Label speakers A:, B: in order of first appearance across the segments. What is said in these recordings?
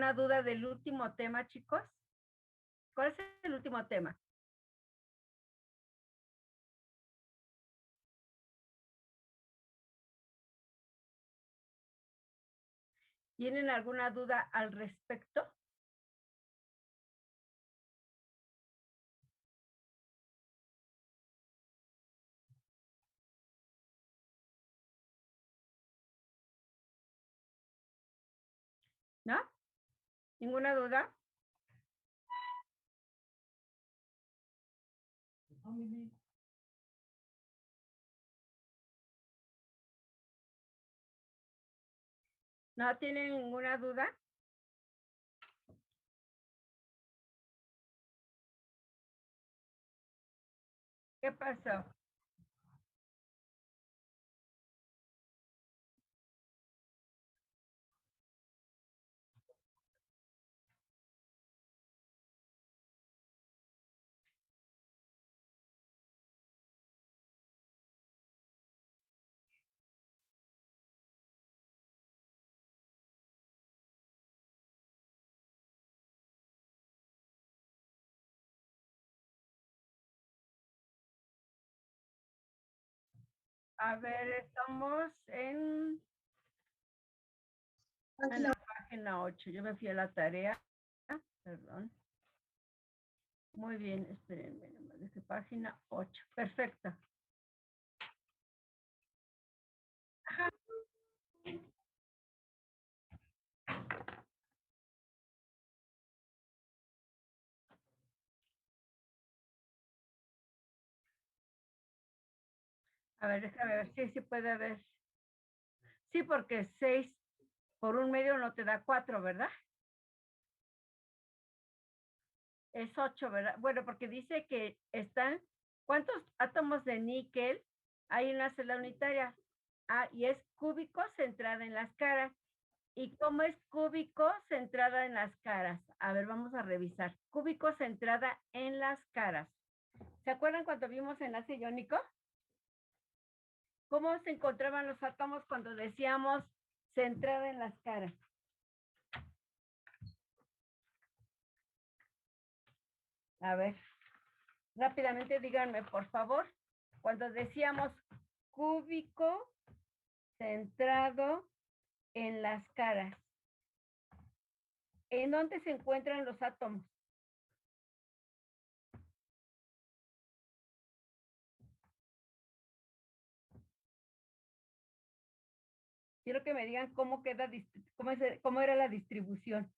A: alguna duda del último tema, chicos? ¿Cuál es el último tema? ¿Tienen alguna duda al respecto? ¿No? ¿Ninguna duda? ¿No tienen ninguna duda? ¿Qué pasó? A ver, estamos en la página 8. Yo me fui a la tarea. Perdón. Muy bien, espérenme nomás. Desde página 8. Perfecto. Ajá. A ver, déjame ver. Sí, sí puede haber. Sí, porque 6 por un medio no te da 4, ¿verdad? Es 8, ¿verdad? Bueno, porque dice que están, ¿cuántos átomos de níquel hay en una celda unitaria? Ah, y es cúbico centrada en las caras. ¿Y cómo es cúbico centrada en las caras? A ver, vamos a revisar. Cúbico centrada en las caras. ¿Se acuerdan cuando vimos enlace iónico? ¿Cómo se encontraban los átomos cuando decíamos centrada en las caras? A ver, rápidamente díganme, por favor, cuando decíamos cúbico centrado en las caras, ¿en dónde se encuentran los átomos? Quiero que me digan cómo queda, cómo era la distribución.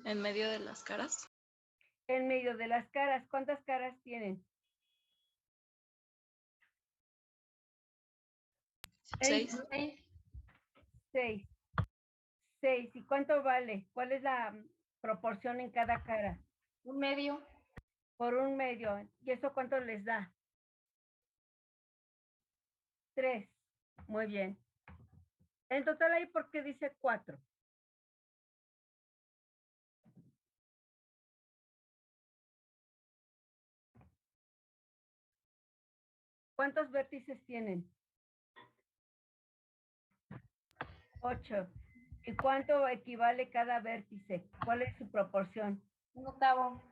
B: En medio de las caras.
A: En medio de las caras, ¿cuántas caras tienen?
B: 6.
A: 6. 6. ¿Y cuánto vale? ¿Cuál es la proporción en cada cara?
C: Un medio.
A: Por un medio. ¿Y eso cuánto les da? 3. Muy bien. En total ahí, ¿por qué dice 4? ¿Cuántos vértices tienen? 8. ¿Y cuánto equivale cada vértice? ¿Cuál es su proporción?
C: Un octavo.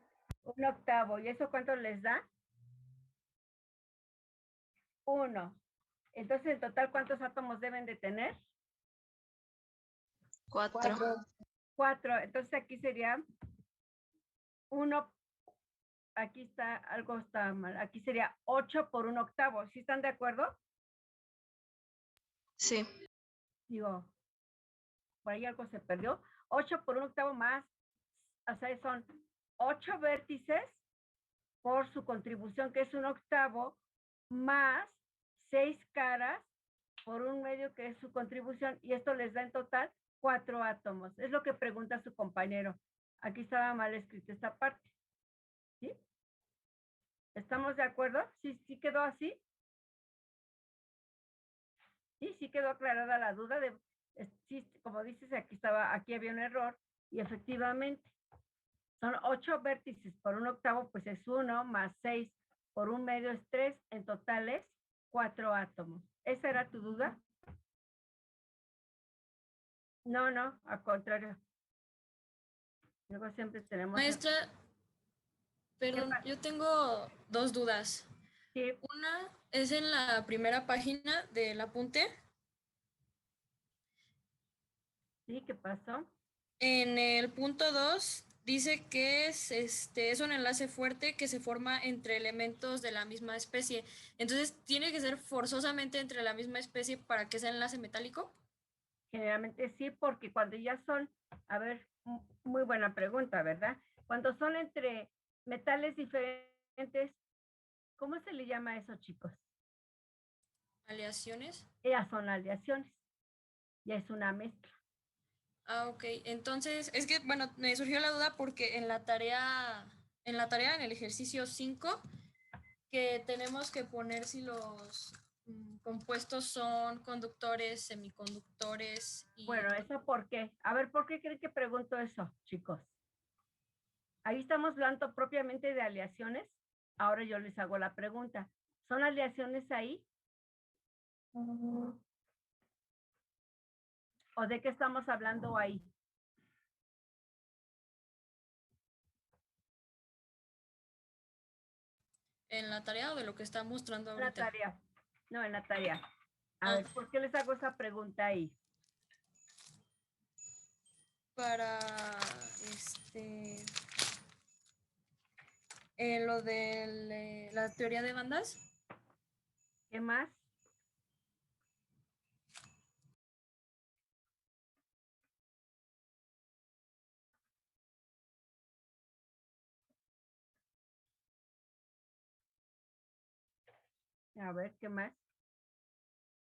A: Un octavo. ¿Y eso cuánto les da? 1. Entonces, en total, ¿cuántos átomos deben de tener?
B: 4.
A: 4. Entonces, aquí sería 1. Aquí está, algo está mal. Aquí sería 8 por un octavo. ¿Sí están de acuerdo?
B: Sí.
A: Digo, por ahí algo se perdió. 8 por un octavo más, o sea, son 8 vértices por su contribución, que es un octavo, más 6 caras por un medio, que es su contribución, y esto les da en total 4 átomos. Es lo que pregunta su compañero. Aquí estaba mal escrita esta parte. ¿Sí? ¿Estamos de acuerdo? ¿Sí, sí quedó así? Sí, sí quedó aclarada la duda de, sí, como dices, aquí había un error, y efectivamente, son 8 vértices por un octavo, pues es 1, más 6 por un medio es 3, en total es 4 átomos. ¿Esa era tu duda? No, no, al contrario. Luego siempre tenemos...
B: Maestra, perdón,
A: pasa?
B: yo tengo dos dudas.
A: Sí,
B: Una es en la primera página del apunte.
A: sí, ¿qué pasó?
B: En el punto 2 dice que es un enlace fuerte que se forma entre elementos de la misma especie. Entonces, ¿tiene que ser forzosamente entre la misma especie para que sea enlace metálico?
A: Generalmente sí, porque cuando ya son, a ver, muy buena pregunta, ¿verdad? Cuando son entre metales diferentes, ¿cómo se le llama a eso, chicos?
B: ¿Aleaciones?
A: Ellas son aleaciones, ya es una mezcla.
B: Ah, ok. Entonces, es que, bueno, me surgió la duda porque en el ejercicio 5 que tenemos que poner si los compuestos son conductores, semiconductores y...
A: Bueno, ¿eso por qué? A ver, ¿por qué creen que pregunto eso, chicos? Ahí estamos hablando propiamente de aleaciones. Ahora yo les hago la pregunta. ¿Son aleaciones ahí? ¿O de qué estamos hablando ahí?
B: ¿En la tarea o de lo que está mostrando
A: En la
B: ahorita?
A: tarea. No, en la tarea. A
B: Ah,
A: ver, ¿por qué les hago esa pregunta ahí?
B: para lo de la teoría de bandas.
A: ¿Qué más? A ver, ¿qué más?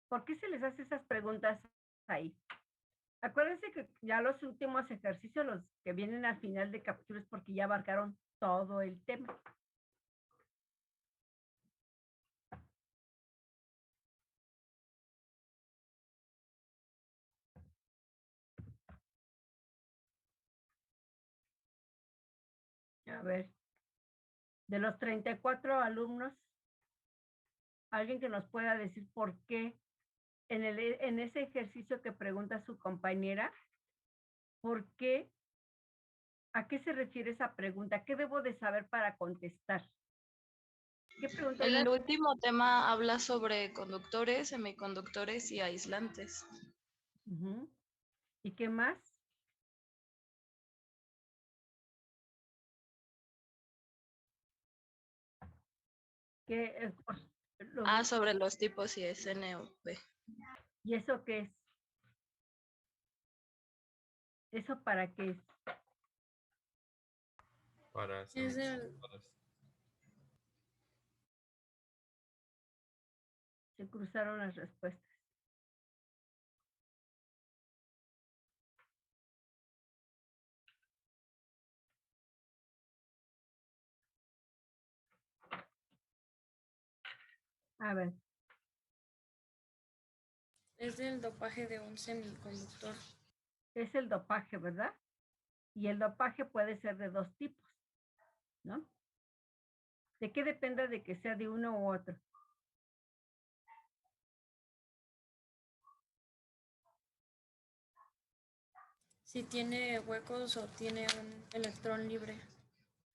A: ¿Por qué se les hace esas preguntas ahí? Acuérdense que ya los últimos ejercicios, los que vienen al final de capítulo, es porque ya abarcaron todo el tema. A ver, de los 34 alumnos, alguien que nos pueda decir por qué en ese ejercicio que pregunta su compañera, ¿por qué? ¿A qué se refiere esa pregunta? ¿Qué debo de saber para contestar? ¿Qué pregunta era?
B: El último tema habla sobre conductores, semiconductores y aislantes.
A: Uh-huh. ¿Y qué más? ¿Qué,
B: Sobre los tipos y SNV.
A: ¿Y eso qué es? ¿Eso para qué es?
C: Para
B: Es el,
C: semiconductores.
A: Se cruzaron las respuestas. A ver,
B: es del dopaje de un semiconductor.
A: es el dopaje, ¿verdad? Y el dopaje puede ser de dos tipos, ¿no? ¿De qué depende de que sea de uno u otro?
B: Si tiene huecos o tiene un electrón libre.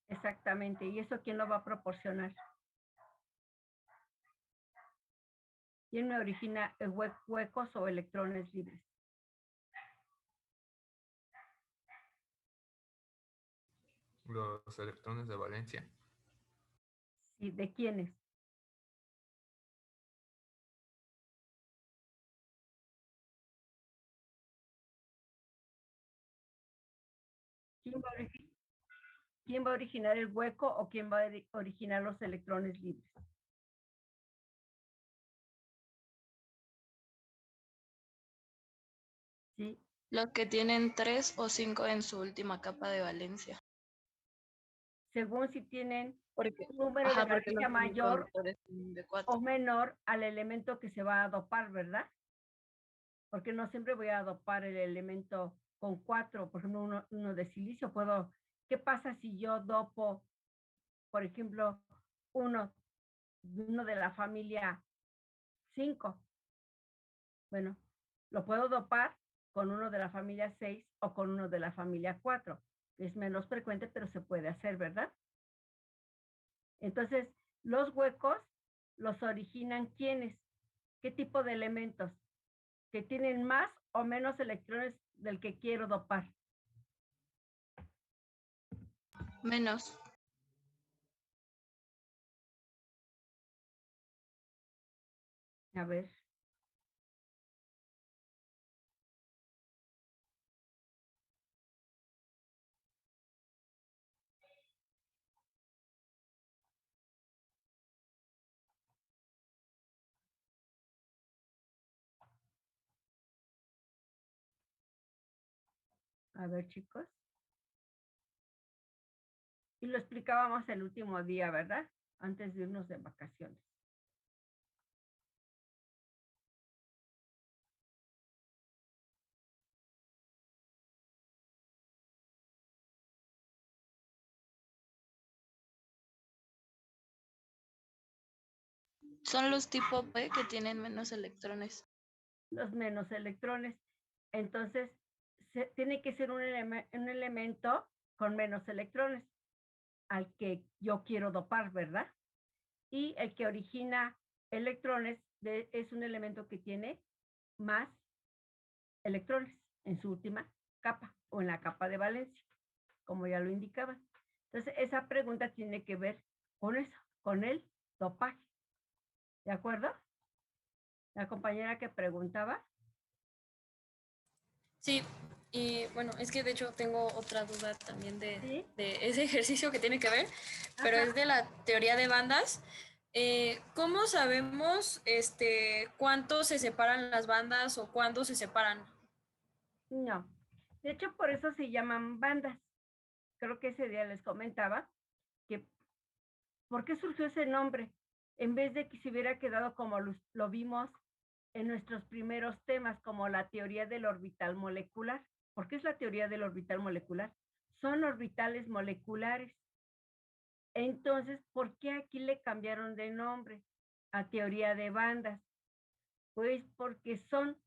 A: Exactamente. ¿Y eso quién lo va a proporcionar? ¿Quién me origina huecos o electrones libres?
C: Los electrones de valencia.
A: ¿Y de quiénes? ¿Quién va a, quién va a originar el hueco o quién va a originar los electrones libres? ¿Sí?
B: Los que tienen 3 o 5 en su última capa de valencia.
A: Según si tienen
B: Porque,
A: un número de
B: porque los
A: valencia mayor
B: semiconductores son de 4.
A: o menor al elemento que se va a dopar, ¿verdad? Porque no siempre voy a dopar el elemento con 4, por ejemplo, uno de silicio. ¿Qué pasa si yo dopo, por ejemplo, uno de la familia 5? Bueno, lo puedo dopar con uno de la familia 6 o con uno de la familia 4. Es menos frecuente, pero se puede hacer, ¿verdad? Entonces, los huecos los originan ¿quiénes? ¿Qué tipo de elementos? Que tienen más o menos electrones del que quiero dopar.
B: Menos.
A: A ver. A ver, chicos. Y lo explicábamos el último día, ¿verdad? Antes de irnos de vacaciones.
B: Son los tipo P que tienen menos electrones.
A: Los menos electrones. Entonces, tiene que ser un elemento con menos electrones al que yo quiero dopar, ¿verdad? Y el que origina electrones es un elemento que tiene más electrones en su última capa o en la capa de valencia, como ya lo indicaba. Entonces, esa pregunta tiene que ver con eso, con el dopaje. ¿De acuerdo? La compañera que preguntaba.
B: Sí, y bueno, es que de hecho tengo otra duda también
A: ¿Sí?
B: de ese ejercicio que tiene que ver, pero
A: Ajá.
B: es de la teoría de bandas. ¿Cómo sabemos cuánto se separan las bandas o cuándo se separan?
A: No. De hecho, por eso se llaman bandas. Creo que ese día les comentaba que ¿por qué surgió ese nombre? En vez de que se hubiera quedado como lo vimos en nuestros primeros temas, como la teoría del orbital molecular. ¿Por qué es la teoría del orbital molecular? Son orbitales moleculares. Entonces, ¿por qué aquí le cambiaron de nombre a teoría de bandas? Pues porque son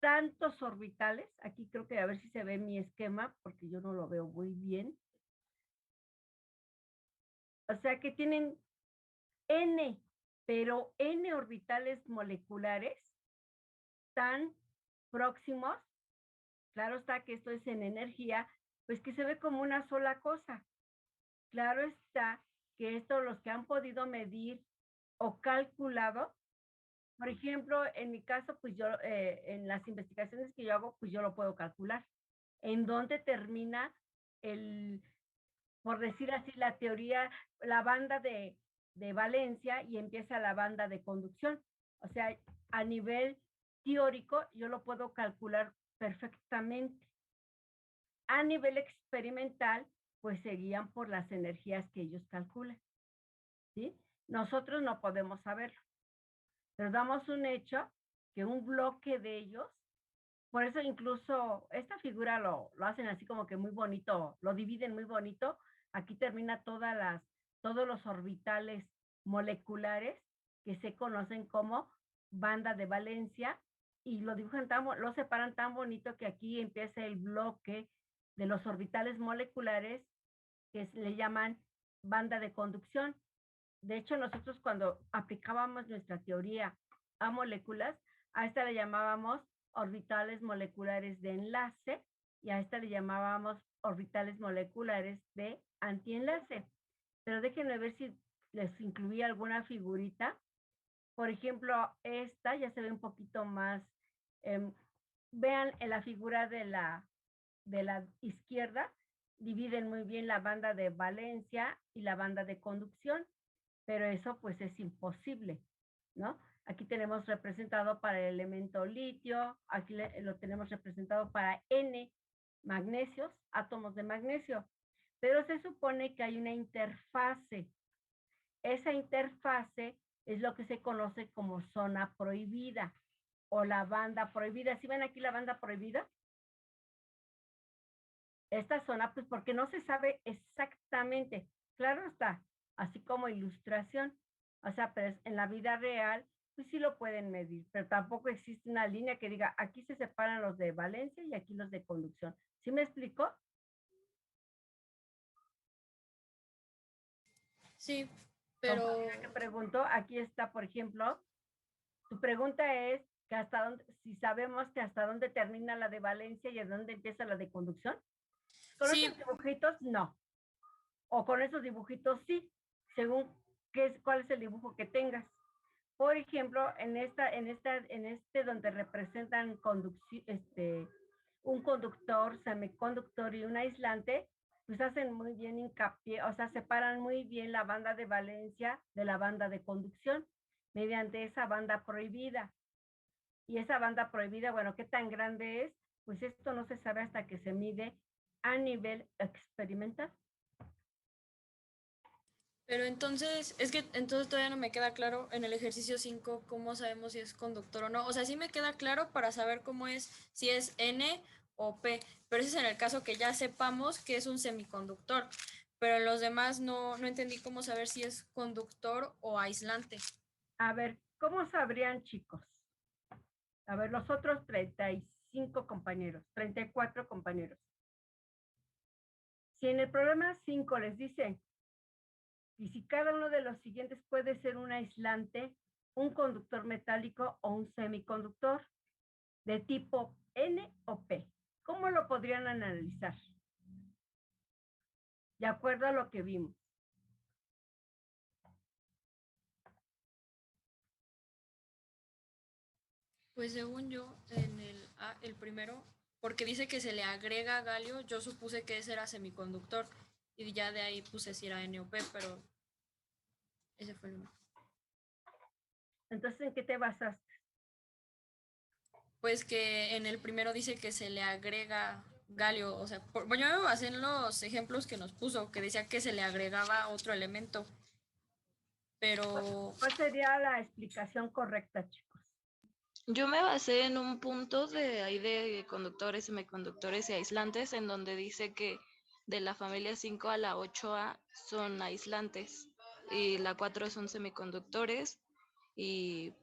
A: tantos orbitales. Aquí creo que a ver si se ve mi esquema, porque yo no lo veo muy bien. O sea que tienen N, pero N orbitales moleculares tan próximos, claro está que esto es en energía, pues que se ve como una sola cosa. Claro está que esto los que han podido medir o calculado, por ejemplo, en mi caso, pues yo, en las investigaciones que yo hago, pues yo lo puedo calcular. ¿En dónde termina el, por decir así, la teoría, la banda de valencia y empieza la banda de conducción? O sea, a nivel teórico, yo lo puedo calcular perfectamente. A nivel experimental, pues se guían por las energías que ellos calculan, ¿sí? Nosotros no podemos saberlo, pero damos un hecho que un bloque de ellos, por eso incluso esta figura lo hacen así como que muy bonito, lo dividen muy bonito. Aquí termina todos los orbitales moleculares que se conocen como banda de valencia y lo dibujan lo separan tan bonito que aquí empieza el bloque de los orbitales moleculares que le llaman banda de conducción. De hecho, nosotros cuando aplicábamos nuestra teoría a moléculas, a esta le llamábamos orbitales moleculares de enlace y a esta le llamábamos orbitales moleculares de antienlace. Pero déjenme ver si les incluí alguna figurita. Por ejemplo, esta ya se ve un poquito más. Eh, vean en la figura de la izquierda, dividen muy bien la banda de valencia y la banda de conducción, pero eso pues es imposible, ¿no? Aquí tenemos representado para el elemento litio, aquí lo tenemos representado para N magnesios, átomos de magnesio, pero se supone que hay una interfase. Esa interfase es lo que se conoce como zona prohibida o la banda prohibida. ¿Sí ven aquí la banda prohibida? Esta zona, pues porque no se sabe exactamente, claro está, así como ilustración, o sea, pero en la vida real pues sí lo pueden medir, pero tampoco existe una línea que diga, aquí se separan los de valencia y aquí los de conducción. ¿Sí me explicó?
B: Sí, pero
A: Que preguntó, aquí está, por ejemplo, tu pregunta es que hasta dónde, si sabemos que hasta dónde termina la de valencia y a dónde empieza la de conducción. Con
B: sí,
A: esos dibujitos, no. O con esos dibujitos, sí, según cuál es el dibujo que tengas. Por ejemplo, en este donde representan un conductor, semiconductor y un aislante, pues hacen muy bien hincapié, o sea, separan muy bien la banda de valencia de la banda de conducción mediante esa banda prohibida. Y esa banda prohibida, bueno, ¿qué tan grande es? Pues esto no se sabe hasta que se mide a nivel experimental.
B: pero entonces, es que entonces todavía no me queda claro en el ejercicio 5 cómo sabemos si es conductor o no. O sea, sí me queda claro para saber cómo es, si es N o P, pero ese es en el caso que ya sepamos que es un semiconductor. Pero en los demás no entendí cómo saber si es conductor o aislante.
A: A ver, ¿cómo sabrían, chicos? A ver, los otros 35 compañeros, 34 compañeros. Si en el problema 5 les dice, y si cada uno de los siguientes puede ser un aislante, un conductor metálico o un semiconductor de tipo N o P, ¿cómo lo podrían analizar? De acuerdo a lo que vimos.
B: Pues según yo, en el primero, porque dice que se le agrega galio, yo supuse que ese era semiconductor y ya de ahí puse si era N o P, pero ese fue el uno.
A: Entonces, ¿en qué te basaste?
B: Pues que en el primero dice que se le agrega galio, o sea, bueno, yo me basé en los ejemplos que nos puso, que decía que se le agregaba otro elemento, pero
A: ¿Cuál sería la explicación correcta, chicos?
D: Yo me basé en un punto de ahí de conductores, semiconductores y aislantes, en donde dice que de la familia 5 a la 8A son aislantes y la 4 son semiconductores y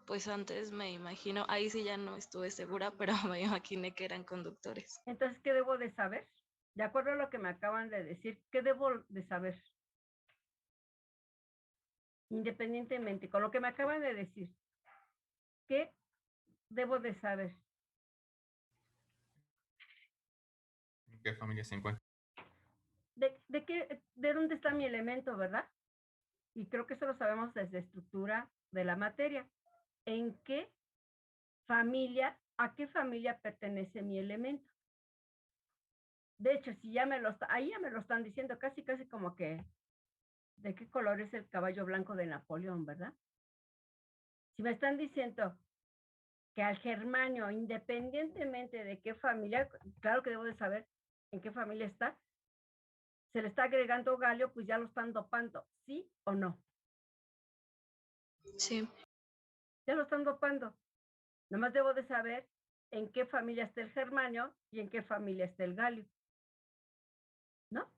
D: pues antes me imagino, ahí sí ya no estuve segura, pero me imaginé que eran conductores.
A: Entonces, ¿qué debo de saber? De acuerdo a lo que me acaban de decir, ¿qué debo de saber? Independientemente, con lo que me acaban de decir, ¿qué debo de saber?
C: ¿En qué familia se encuentra?
A: ¿De dónde está mi elemento, verdad? Y creo que eso lo sabemos desde estructura de la materia. ¿En qué familia, a qué familia pertenece mi elemento? De hecho, si ya ahí ya me lo están diciendo, casi como que, ¿de qué color es el caballo blanco de Napoleón, verdad? Si me están diciendo que al germanio, independientemente de qué familia, claro que debo de saber en qué familia está, se le está agregando galio, pues ya lo están dopando, ¿sí o no?
D: Sí.
A: Ya lo están dopando. Nomás debo de saber en qué familia está el germanio y en qué familia está el galio, ¿no?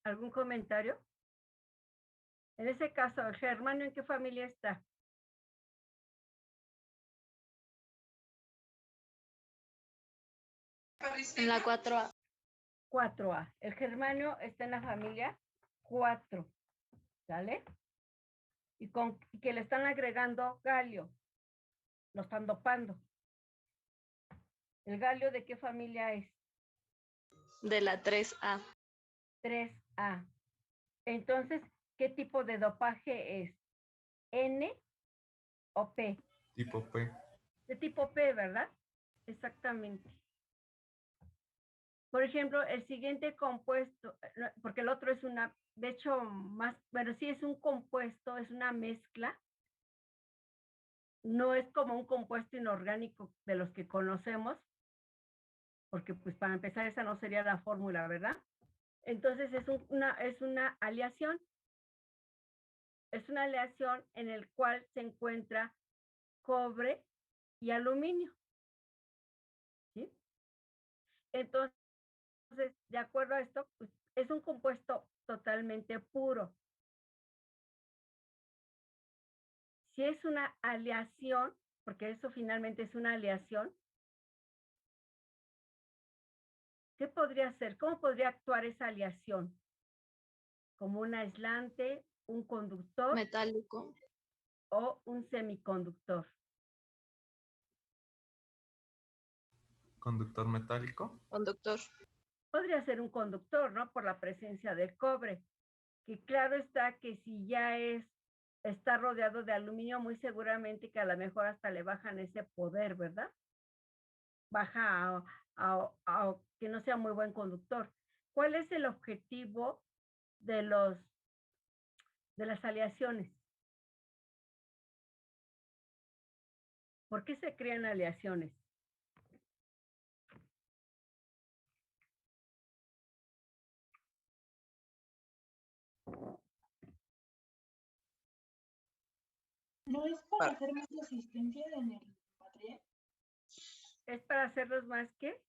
A: ¿Algún comentario? En ese caso, el germanio, ¿en qué familia está?
D: En la 4A.
A: 4A. El germanio está en la familia 4, ¿sale? Y que le están agregando galio, lo están dopando. ¿El galio de qué familia es?
D: De la 3A.
A: 3A. Entonces, ¿qué tipo de dopaje es? ¿N o P?
C: Tipo P.
A: De tipo P, ¿verdad? Exactamente. Por ejemplo, el siguiente compuesto, porque el otro es de hecho, bueno, sí es un compuesto, es una mezcla. No es como un compuesto inorgánico de los que conocemos, porque pues para empezar esa no sería la fórmula, ¿verdad? Entonces es una aleación. Es una aleación en el cual se encuentra cobre y aluminio. ¿Sí? Entonces, de acuerdo a esto, pues, es un compuesto totalmente puro. Si es una aleación, porque eso finalmente es una aleación, ¿qué podría ser? ¿Cómo podría actuar esa aleación? ¿Como un aislante, un conductor
D: Metálico,
A: o un semiconductor?
C: Conductor metálico.
D: conductor.
A: Podría ser un conductor, ¿no? Por la presencia del cobre, que claro está que si ya está rodeado de aluminio, muy seguramente que a lo mejor hasta le bajan ese poder, ¿verdad? Baja a que no sea muy buen conductor. ¿Cuál es el objetivo de de las aleaciones? ¿Por qué se crean aleaciones?
E: ¿No es para hacer más resistencia en el material?
A: ¿Es para hacerlos más que?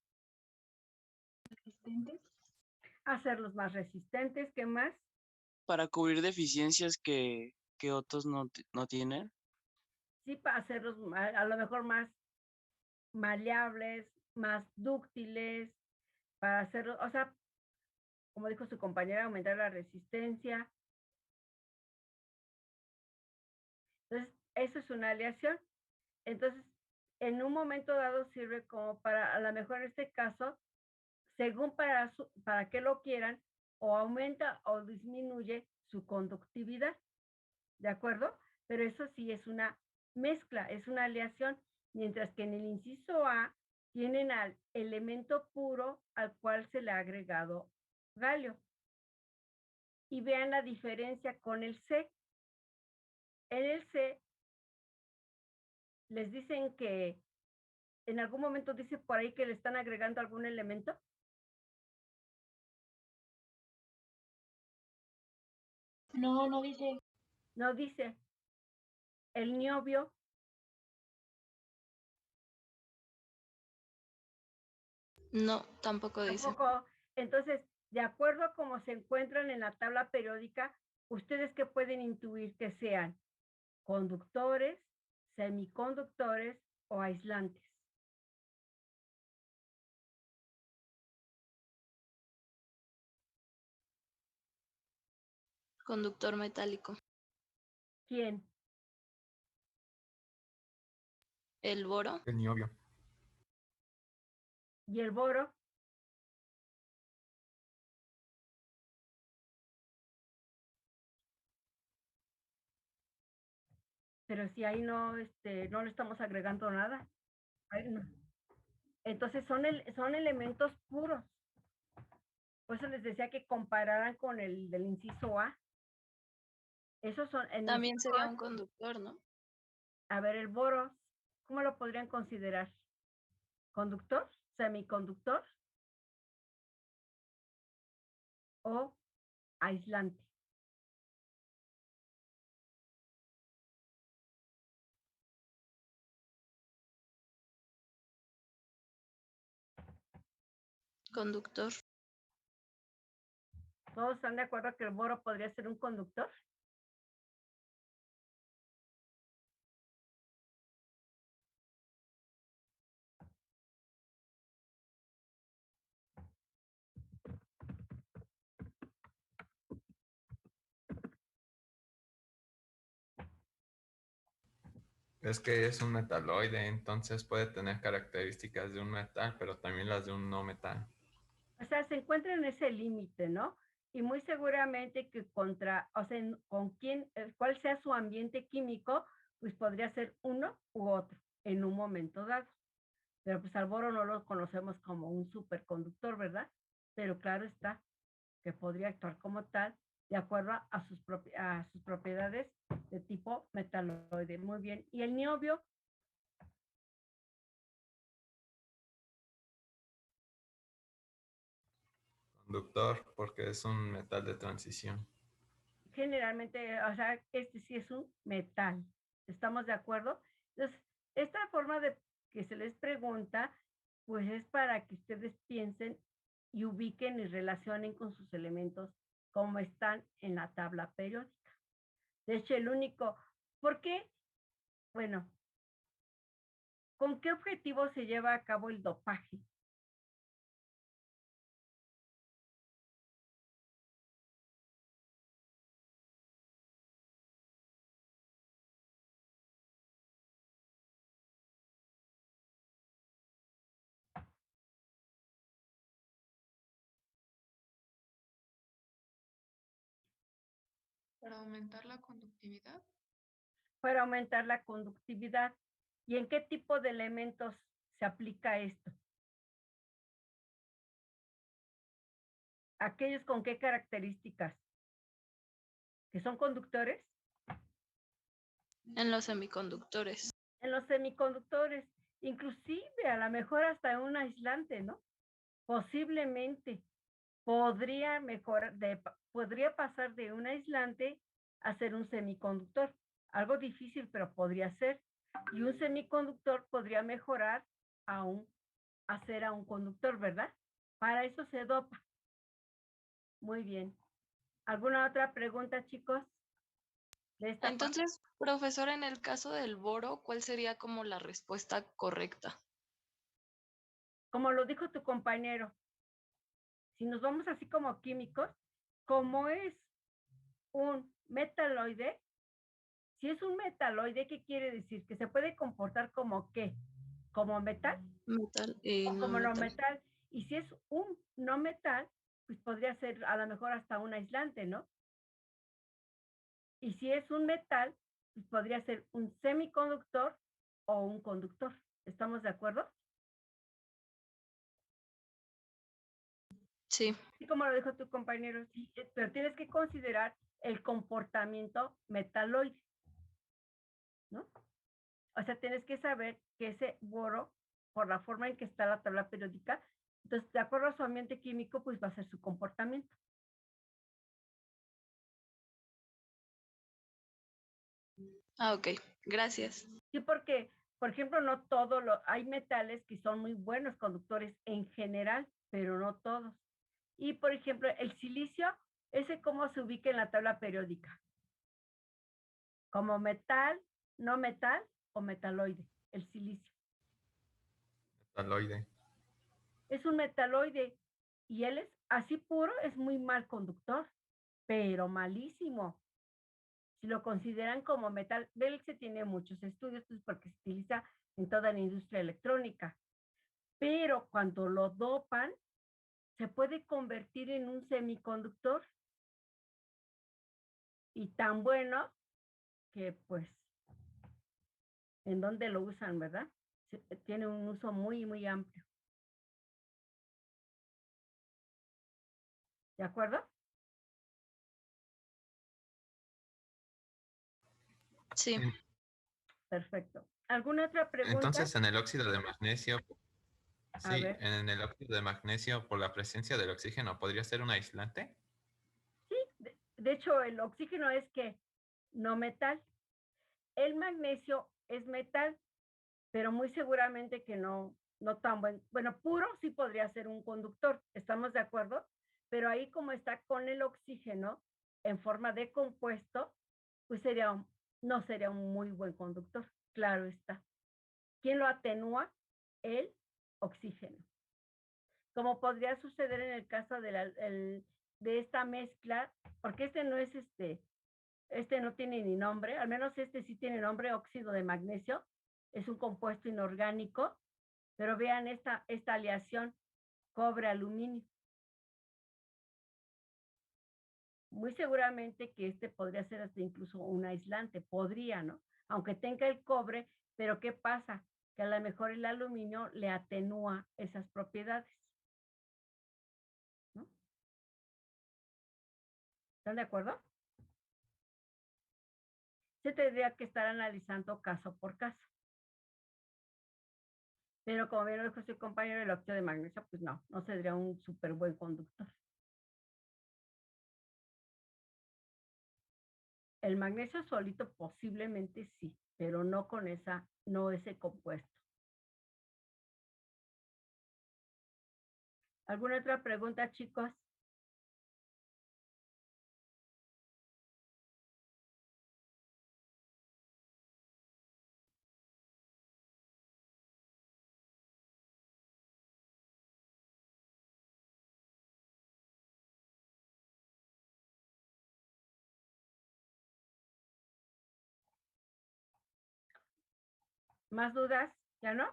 E: ¿Resistentes?
A: Hacerlos más resistentes, ¿qué más?
F: Para cubrir deficiencias que otros no tienen.
A: Sí, para hacerlos a lo mejor más maleables, más dúctiles, para hacerlos, o sea, como dijo su compañera, aumentar la resistencia. Entonces, eso es una aleación. Entonces, en un momento dado sirve como para, a lo mejor en este caso, según para que lo quieran, o aumenta o disminuye su conductividad, ¿de acuerdo? Pero eso sí es una mezcla, es una aleación, mientras que en el inciso A tienen al elemento puro al cual se le ha agregado galio. Y vean la diferencia con el C. En el C les dicen que en algún momento dice por ahí que le están agregando algún elemento.
E: No, no dice.
A: No dice. El niobio,
D: No, tampoco dice.
A: tampoco. Entonces, de acuerdo a cómo se encuentran en la tabla periódica, ustedes qué pueden intuir que sean conductores, semiconductores o aislantes.
D: Conductor metálico.
A: ¿Quién?
D: El boro.
C: El niobio.
A: ¿Y el boro? Pero si ahí no le estamos agregando nada. Ahí no. Entonces son elementos puros. Por eso les decía que compararan con el del inciso A. Esos son, en
D: También
A: inciso
D: sería
A: A,
D: un conductor, ¿no?
A: a ver, el boro, ¿cómo lo podrían considerar? ¿Conductor? ¿Semiconductor? ¿O aislante?
D: Conductor.
A: ¿Todos están de acuerdo que el boro podría ser un conductor?
C: Es que es un metaloide, entonces puede tener características de un metal, pero también las de un no metal.
A: O sea, se encuentra en ese límite, ¿no? Y muy seguramente que o sea, con quién, cuál sea su ambiente químico, pues podría ser uno u otro en un momento dado. Pero pues al boro no lo conocemos como un superconductor, ¿verdad? Pero claro está que podría actuar como tal de acuerdo a sus propiedades de tipo metaloide. Muy bien. ¿Y el niobio?
C: Conductor, porque es un metal de transición.
A: Generalmente, o sea, este sí es un metal. ¿Estamos de acuerdo? Entonces, esta forma de que se les pregunta Pues es para que ustedes piensen y ubiquen y relacionen con sus elementos como están en la tabla periódica. De hecho, el único, ¿por qué? Bueno, ¿con qué objetivo se lleva a cabo el dopaje?
G: Para aumentar la conductividad.
A: Para aumentar la conductividad. ¿Y en qué tipo de elementos se aplica esto? ¿Aquellos con qué características? ¿Que son conductores?
D: En los semiconductores.
A: En los semiconductores, inclusive a lo mejor hasta un aislante, ¿no? Posiblemente podría podría pasar de un aislante a ser un semiconductor. Algo difícil, pero podría ser. Y un semiconductor podría mejorar a ser a un conductor, ¿verdad? Para eso se dopa. Muy bien. ¿Alguna otra pregunta, chicos? De esta parte?
D: Entonces, profesor, en el caso del boro, ¿cuál sería como la respuesta correcta?
A: Como lo dijo tu compañero, si nos vamos así como químicos, como es un metaloide, si es un metaloide, ¿qué quiere decir? Que se puede comportar como qué, como metal
D: Metal,
A: o
D: no
A: como no
D: metal.
A: metal. Y si es un no metal, pues podría ser a lo mejor hasta un aislante, ¿no? Y si es un metal, pues podría ser un semiconductor o un conductor. ¿Estamos de acuerdo?
D: Sí.
A: Así como lo dijo tu compañero, sí, pero tienes que considerar el comportamiento metaloide, ¿no? O sea, tienes que saber que ese boro, por la forma en que está la tabla periódica, entonces, de acuerdo a su ambiente químico, pues va a ser su comportamiento.
D: Ah, ok. Gracias.
A: Sí, porque, por ejemplo, no todos hay metales que son muy buenos conductores en general, pero no todos. Y, por ejemplo, el silicio, ¿ese cómo se ubica en la tabla periódica? ¿Como metal, no metal o metaloide? El silicio.
C: Metaloide.
A: Es un metaloide y él es así puro, es muy mal conductor, pero malísimo. Si lo consideran como metal, se tiene muchos estudios pues, porque se utiliza en toda la industria electrónica, pero cuando lo dopan, se puede convertir en un semiconductor y tan bueno que pues, ¿en dónde lo usan, verdad? Tiene un uso muy, muy amplio. ¿De acuerdo?
D: Sí.
C: En-
A: Perfecto. ¿Alguna otra pregunta?
C: Entonces, en el óxido de magnesio,
A: A
C: sí,
A: ver.
C: en el óxido de magnesio, por la presencia del oxígeno, ¿podría ser un aislante?
A: Sí, de hecho, el oxígeno es que no metal. El magnesio es metal, pero muy seguramente que no tan bueno, puro sí podría ser un conductor, ¿estamos de acuerdo? Pero ahí como está con el oxígeno en forma de compuesto, pues no sería un muy buen conductor, claro está. ¿Quién lo atenúa? El oxígeno. Como podría suceder en el caso de esta mezcla, porque este no es este no tiene ni nombre, al menos este sí tiene nombre, óxido de magnesio, es un compuesto inorgánico, pero vean esta aleación cobre-aluminio. Muy seguramente que este podría ser hasta incluso un aislante, podría, ¿no? Aunque tenga el cobre, pero ¿qué pasa? Que a lo mejor el aluminio le atenúa esas propiedades, ¿no? ¿Están de acuerdo? Se tendría que estar analizando caso por caso. Pero como bien lo dijo su compañero, el óxido de magnesio, pues no sería un súper buen conductor. El magnesio solito posiblemente sí, pero no con no ese compuesto. ¿Alguna otra pregunta, chicos? ¿Más dudas? ¿Ya no?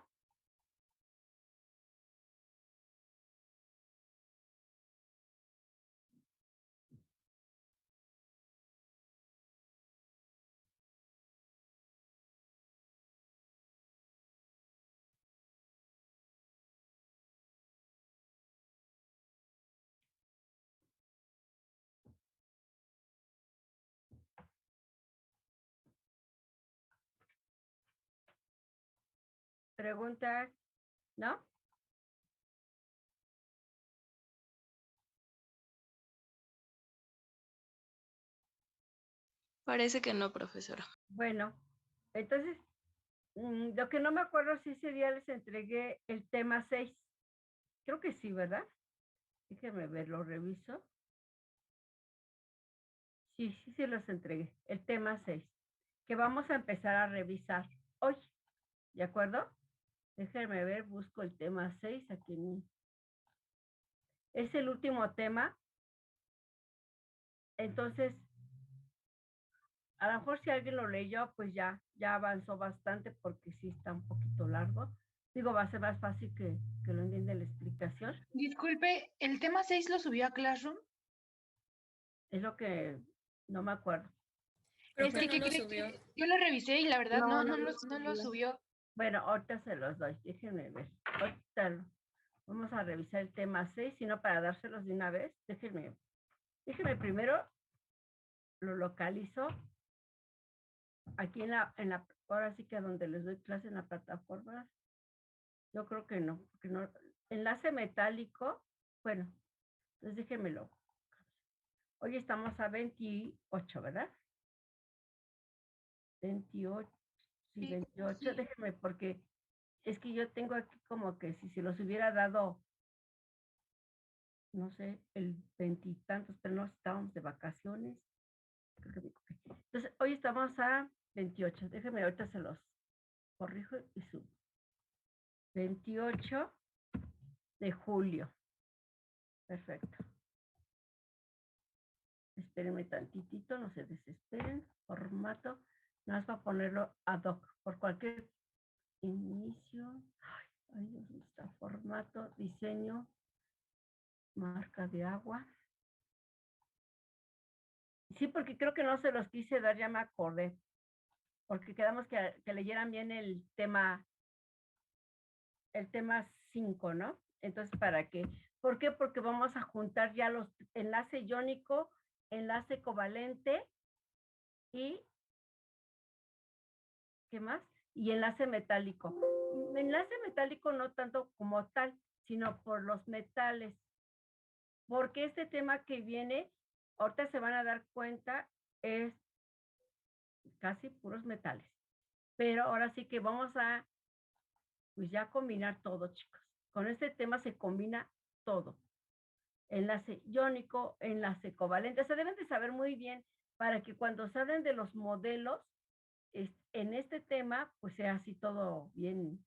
A: ¿Preguntas? ¿No?
D: Parece que no, profesora.
A: Bueno, entonces, lo que no me acuerdo si ese día les entregué el tema 6. Creo que sí, ¿verdad? Déjenme ver, lo reviso. Sí, sí, sí los entregué. El tema 6, que vamos a empezar a revisar hoy. ¿De acuerdo? Déjenme ver, busco el tema 6 aquí. Es el último tema. Entonces, a lo mejor si alguien lo leyó, pues ya avanzó bastante porque sí está un poquito largo. Digo, va a ser más fácil que lo entienda la explicación.
E: Disculpe, ¿el tema 6 lo subió a Classroom?
A: Es lo que no me acuerdo.
B: Creo
E: Es
B: que
E: que,
B: no
E: ¿qué
B: lo
E: cree
B: subió.
E: que yo lo revisé y la verdad
D: No,
E: no
D: no
E: lo subió.
A: Bueno, ahorita se los doy. Déjenme ver. Ahorita vamos a revisar el tema 6, sino para dárselos de una vez. Déjenme primero, lo localizo aquí ahora sí que donde les doy clase en la plataforma. Yo creo que no, porque no. Enlace metálico, bueno, entonces déjenmelo. Hoy estamos a 28, ¿verdad? 28, sí,
E: Sí,
A: 28,
E: sí.
A: déjenme, porque es que yo tengo aquí como que si se los hubiera dado, no sé, el veintitantos, pero no estábamos de vacaciones. Creo que me equivoqué. Entonces, hoy estamos a 28, déjenme, ahorita se los corrijo y subo. 28 de julio. Perfecto. Espérenme tantitito, no se desesperen. Formato, nada más para ponerlo ad hoc. Por cualquier inicio. Ay, Dios mío, está formato, diseño, marca de agua. Sí, porque creo que no se los quise dar, ya me acordé. Porque quedamos que leyeran bien el tema 5, ¿no? Entonces, ¿para qué? ¿Por qué? Porque vamos a juntar ya los enlace iónico, enlace covalente y ¿qué más? Y enlace metálico. Enlace metálico no tanto como tal, sino por los metales. Porque este tema que viene, ahorita se van a dar cuenta, es casi puros metales. Pero ahora sí que vamos a, pues ya combinar todo, chicos. Con este tema se combina todo. Enlace iónico, enlace covalente. O sea, deben de saber muy bien para que cuando se hablen de los modelos, en este tema, pues sea así todo bien,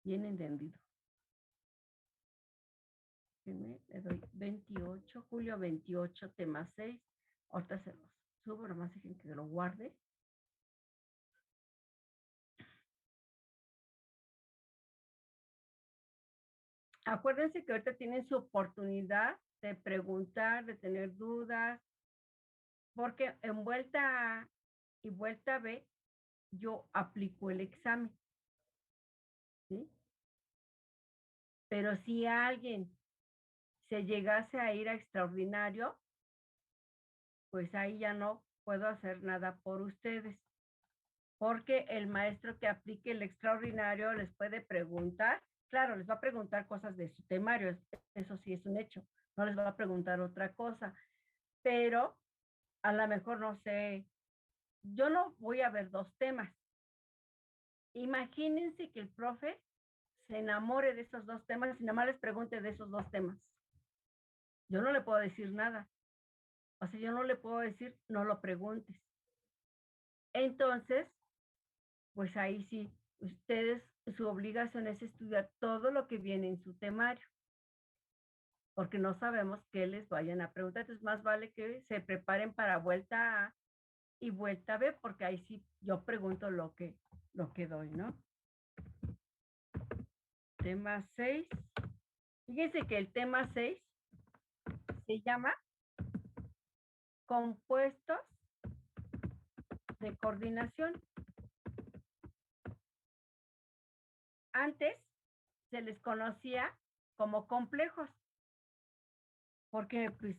A: bien entendido. Le doy 28, julio 28, tema 6. Ahorita se los subo, nomás dejen que lo guarde. Acuérdense que ahorita tienen su oportunidad de preguntar, de tener dudas, porque en vuelta A y vuelta B yo aplico el examen, ¿sí? Pero si alguien se llegase a ir a extraordinario, pues ahí ya no puedo hacer nada por ustedes, porque el maestro que aplique el extraordinario les puede preguntar, claro, les va a preguntar cosas de su temario, eso sí es un hecho, no les va a preguntar otra cosa, pero a lo mejor no sé, yo no voy a ver dos temas. Imagínense que el profe se enamore de esos dos temas y nada más les pregunte de esos dos temas. Yo no le puedo decir nada. O sea, yo no le puedo decir, no lo preguntes. Entonces, pues ahí sí, ustedes, su obligación es estudiar todo lo que viene en su temario, porque no sabemos qué les vayan a preguntar. Entonces, más vale que se preparen para vuelta A y vuelta B, porque ahí sí yo pregunto lo que doy, ¿no? Tema 6. Fíjense que el tema 6 se llama compuestos de coordinación. Antes se les conocía como complejos, porque pues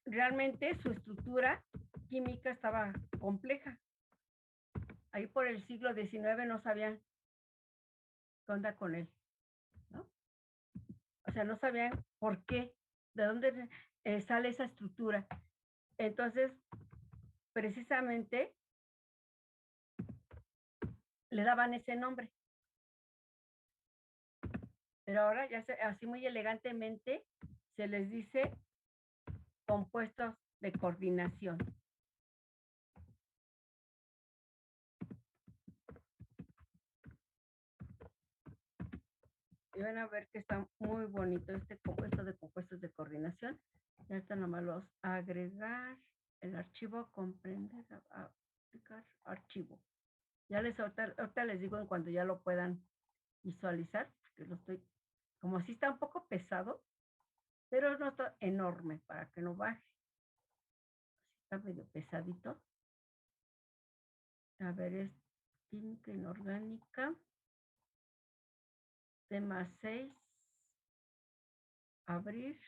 A: realmente su estructura química estaba compleja. Ahí por el siglo XIX no sabían qué onda con él, ¿no? O sea, no sabían por qué, de dónde sale esa estructura. Entonces, precisamente, le daban ese nombre. Pero ahora ya así muy elegantemente se les dice compuestos de coordinación. Y van a ver que está muy bonito este compuesto de compuestos de coordinación. Ya está nomás los agregar, el archivo, comprender, aplicar, archivo. Ya ahorita les digo en cuanto ya lo puedan visualizar, porque lo estoy, como si está un poco pesado, pero no está enorme para que no baje. Está medio pesadito. A ver, es química inorgánica. Tema 6. Abrir.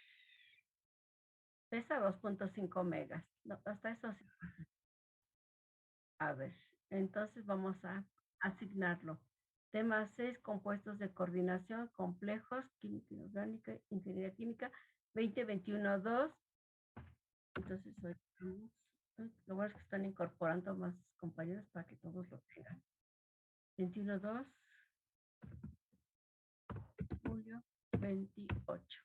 A: Pesa 2.5 megas. No, hasta eso sí. A ver, entonces vamos a asignarlo. Tema 6, compuestos de coordinación complejos, química inorgánica, ingeniería química, 2021-2. Entonces, hoy lo bueno es que están incorporando más compañeros para que todos lo tengan. 21-2, julio 28.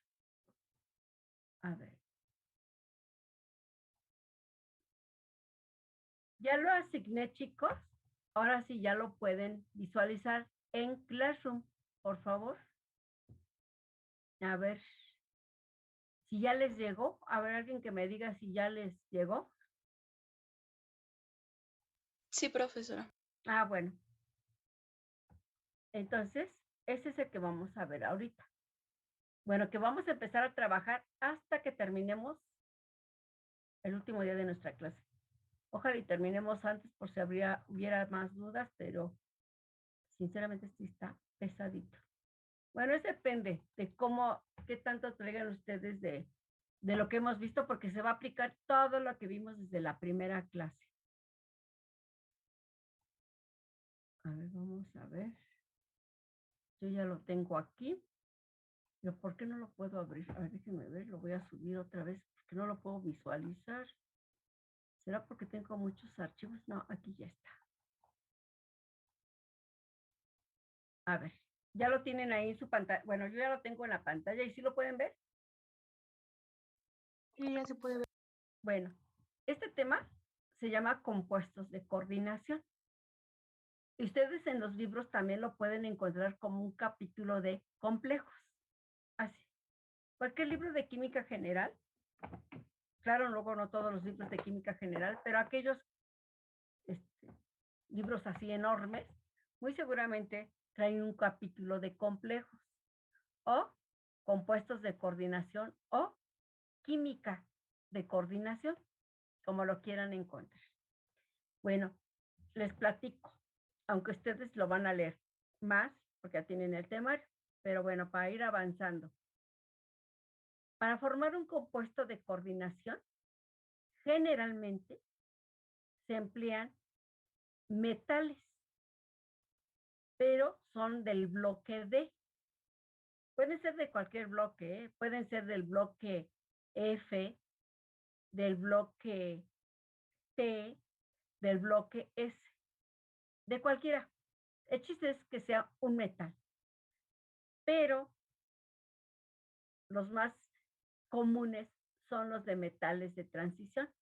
A: A ver. Ya lo asigné, chicos. Ahora sí ya lo pueden visualizar en Classroom, por favor. A ver si ya les llegó. A ver, alguien que me diga si ya les llegó.
D: Sí, profesora.
A: Ah, bueno. Entonces, ese es el que vamos a ver ahorita. Bueno, que vamos a empezar a trabajar hasta que terminemos el último día de nuestra clase. Ojalá y terminemos antes por si hubiera más dudas, pero sinceramente sí está pesadito. Bueno, eso depende de qué tanto traigan ustedes de lo que hemos visto, porque se va a aplicar todo lo que vimos desde la primera clase. A ver, vamos a ver. Yo ya lo tengo aquí. Pero ¿por qué no lo puedo abrir? A ver, déjenme ver, lo voy a subir otra vez, porque no lo puedo visualizar. ¿Será porque tengo muchos archivos? No, aquí ya está. A ver, ya lo tienen ahí en su pantalla. Bueno, yo ya lo tengo en la pantalla y ¿sí lo pueden ver?
E: Sí, ya se puede ver.
A: Bueno, este tema se llama compuestos de coordinación. Y ustedes en los libros también lo pueden encontrar como un capítulo de complejos. Así. Cualquier libro de química general, claro, luego no todos los libros de química general, pero aquellos libros así enormes, muy seguramente traen un capítulo de complejos o compuestos de coordinación o química de coordinación, como lo quieran encontrar. Bueno, les platico, aunque ustedes lo van a leer más, porque ya tienen el temario, pero bueno, para ir avanzando. Para formar un compuesto de coordinación, generalmente se emplean metales, pero son del bloque D. Pueden ser de cualquier bloque, ¿eh? Pueden ser del bloque F, del bloque T, del bloque S, de cualquiera. El chiste es que sea un metal. pero los más comunes son los de metales de transición.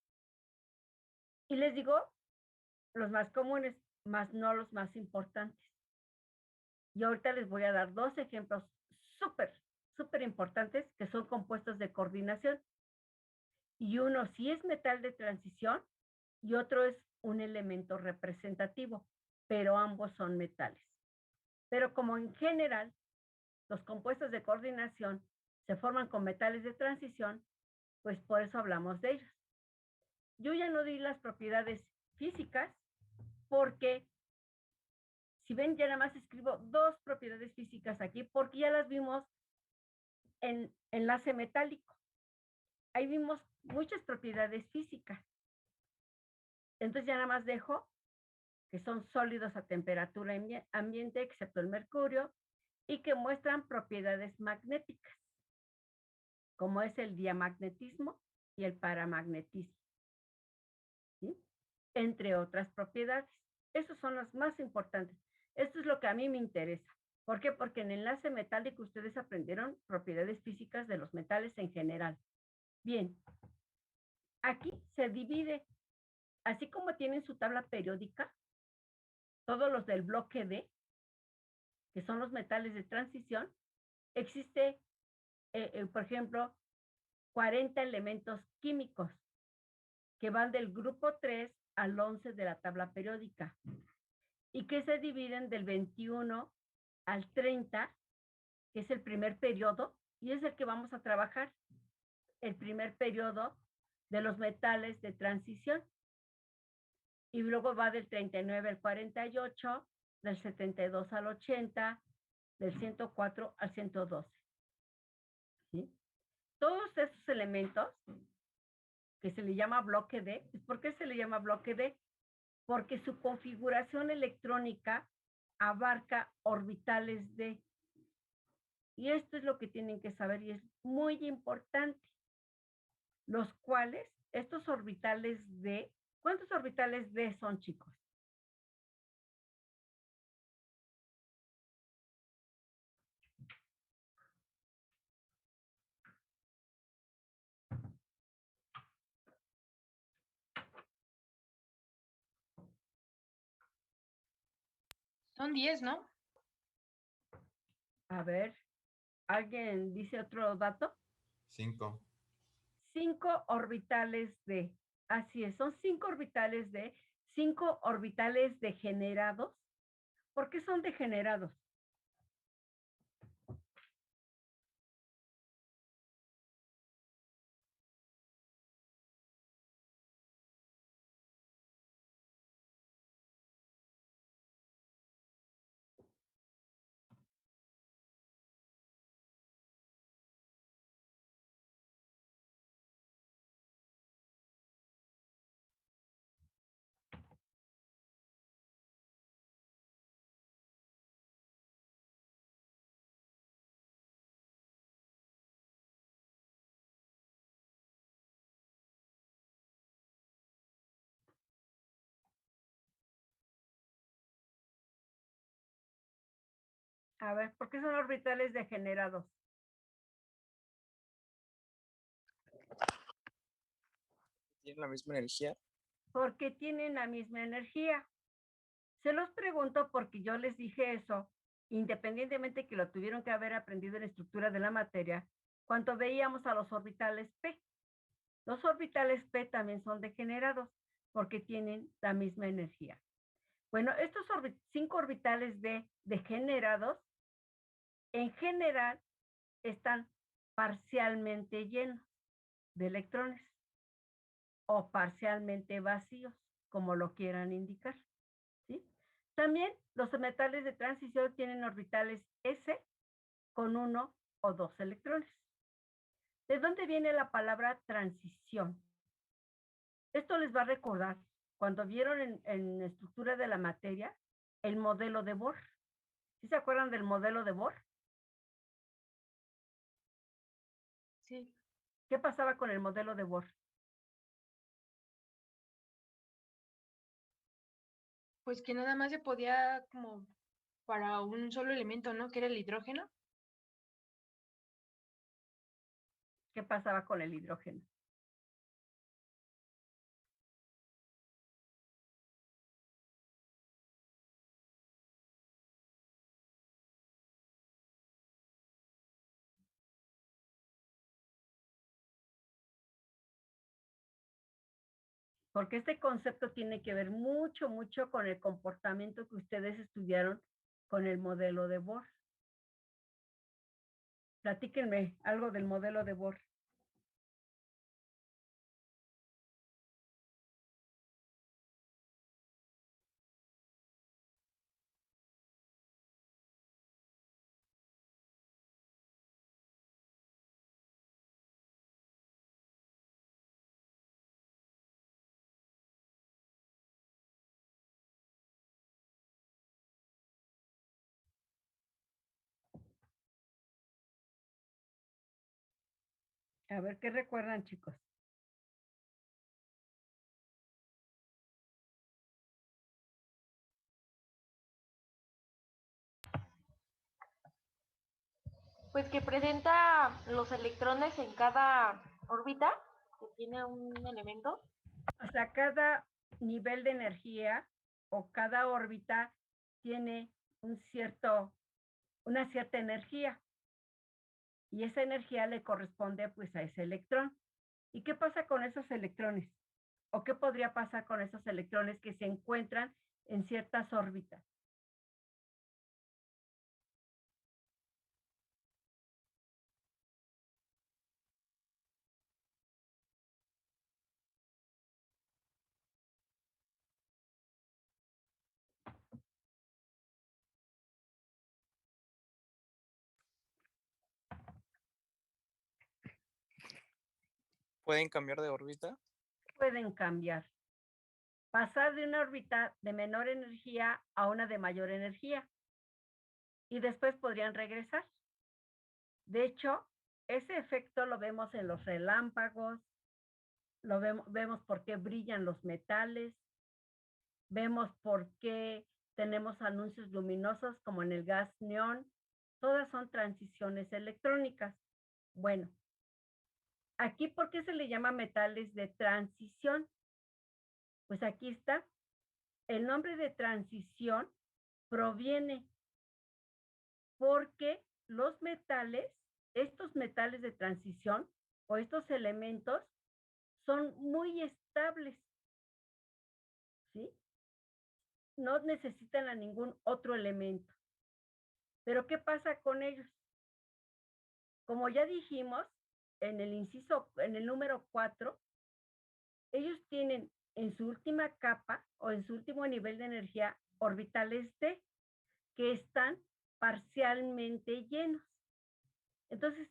A: Y les digo los más comunes, más no los más importantes. Y ahorita les voy a dar dos ejemplos súper importantes que son compuestos de coordinación. Y uno sí es metal de transición y otro es un elemento representativo, pero ambos son metales. Pero como en general los compuestos de coordinación se forman con metales de transición, pues por eso hablamos de ellos. Yo ya no di las propiedades físicas porque, si ven, ya nada más escribo dos propiedades físicas aquí porque ya las vimos en enlace metálico. Ahí vimos muchas propiedades físicas. Entonces ya nada más dejo que son sólidos a temperatura ambiente, excepto el mercurio, y que muestran propiedades magnéticas, como es el diamagnetismo y el paramagnetismo, ¿sí? Entre otras propiedades. Esos son los más importantes. Esto es lo que a mí me interesa. ¿Por qué? Porque en enlace metálico ustedes aprendieron propiedades físicas de los metales en general. Bien, aquí se divide, así como tienen su tabla periódica, todos los del bloque D, que son los metales de transición, existe, por ejemplo, 40 elementos químicos que van del grupo 3 al 11 de la tabla periódica y que se dividen del 21 al 30, que es el primer periodo, y es el que vamos a trabajar, el primer periodo de los metales de transición. Y luego va del 39 al 48, del 72 al 80, del 104 al 112. ¿Sí? Todos esos elementos, que se le llama bloque D, ¿por qué se le llama bloque D? Porque su configuración electrónica abarca orbitales D. Y esto es lo que tienen que saber y es muy importante. Los cuales, estos orbitales D, ¿cuántos orbitales D son, chicos?
E: Son 10, ¿no?
A: A ver, ¿alguien dice otro dato?
C: 5.
A: 5 orbitales D. Así es, son 5 orbitales D, 5 orbitales degenerados. ¿Por qué son degenerados? A ver, ¿por qué son orbitales degenerados?
H: ¿Tienen la misma energía?
A: Porque tienen la misma energía. Se los pregunto porque yo les dije eso, independientemente que lo tuvieron que haber aprendido en la estructura de la materia, cuando veíamos a los orbitales P. Los orbitales P también son degenerados porque tienen la misma energía. Bueno, estos 5 orbitales D degenerados, en general, están parcialmente llenos de electrones o parcialmente vacíos, como lo quieran indicar, ¿sí? También los metales de transición tienen orbitales S con 1 o 2 electrones. ¿De dónde viene la palabra transición? Esto les va a recordar cuando vieron en estructura de la materia el modelo de Bohr. ¿Sí se acuerdan del modelo de Bohr?
E: Sí.
A: ¿Qué pasaba con el modelo de Bohr?
E: Pues que nada más se podía como para un solo elemento, ¿no? Que era el hidrógeno.
A: ¿Qué pasaba con el hidrógeno? Porque este concepto tiene que ver mucho, mucho con el comportamiento que ustedes estudiaron con el modelo de Bohr. Platíquenme algo del modelo de Bohr. A ver, ¿qué recuerdan, chicos?
I: Pues que presenta los electrones en cada órbita, que tiene un elemento.
A: O sea, cada nivel de energía o cada órbita tiene una cierta energía. Y esa energía le corresponde pues a ese electrón. ¿Y qué pasa con esos electrones? ¿O qué podría pasar con esos electrones que se encuentran en ciertas órbitas?
H: ¿Pueden cambiar de órbita?
A: Pueden cambiar. Pasar de una órbita de menor energía a una de mayor energía. Y después podrían regresar. De hecho, ese efecto lo vemos en los relámpagos, vemos por qué brillan los metales, vemos por qué tenemos anuncios luminosos como en el gas neón. Todas son transiciones electrónicas. Bueno, aquí, ¿por qué se le llama metales de transición? Pues aquí está. El nombre de transición proviene porque los metales, estos metales de transición o estos elementos son muy estables, ¿sí? No necesitan a ningún otro elemento. Pero ¿qué pasa con ellos? Como ya dijimos en el número 4, ellos tienen en su última capa o en su último nivel de energía orbitales D que están parcialmente llenos. Entonces,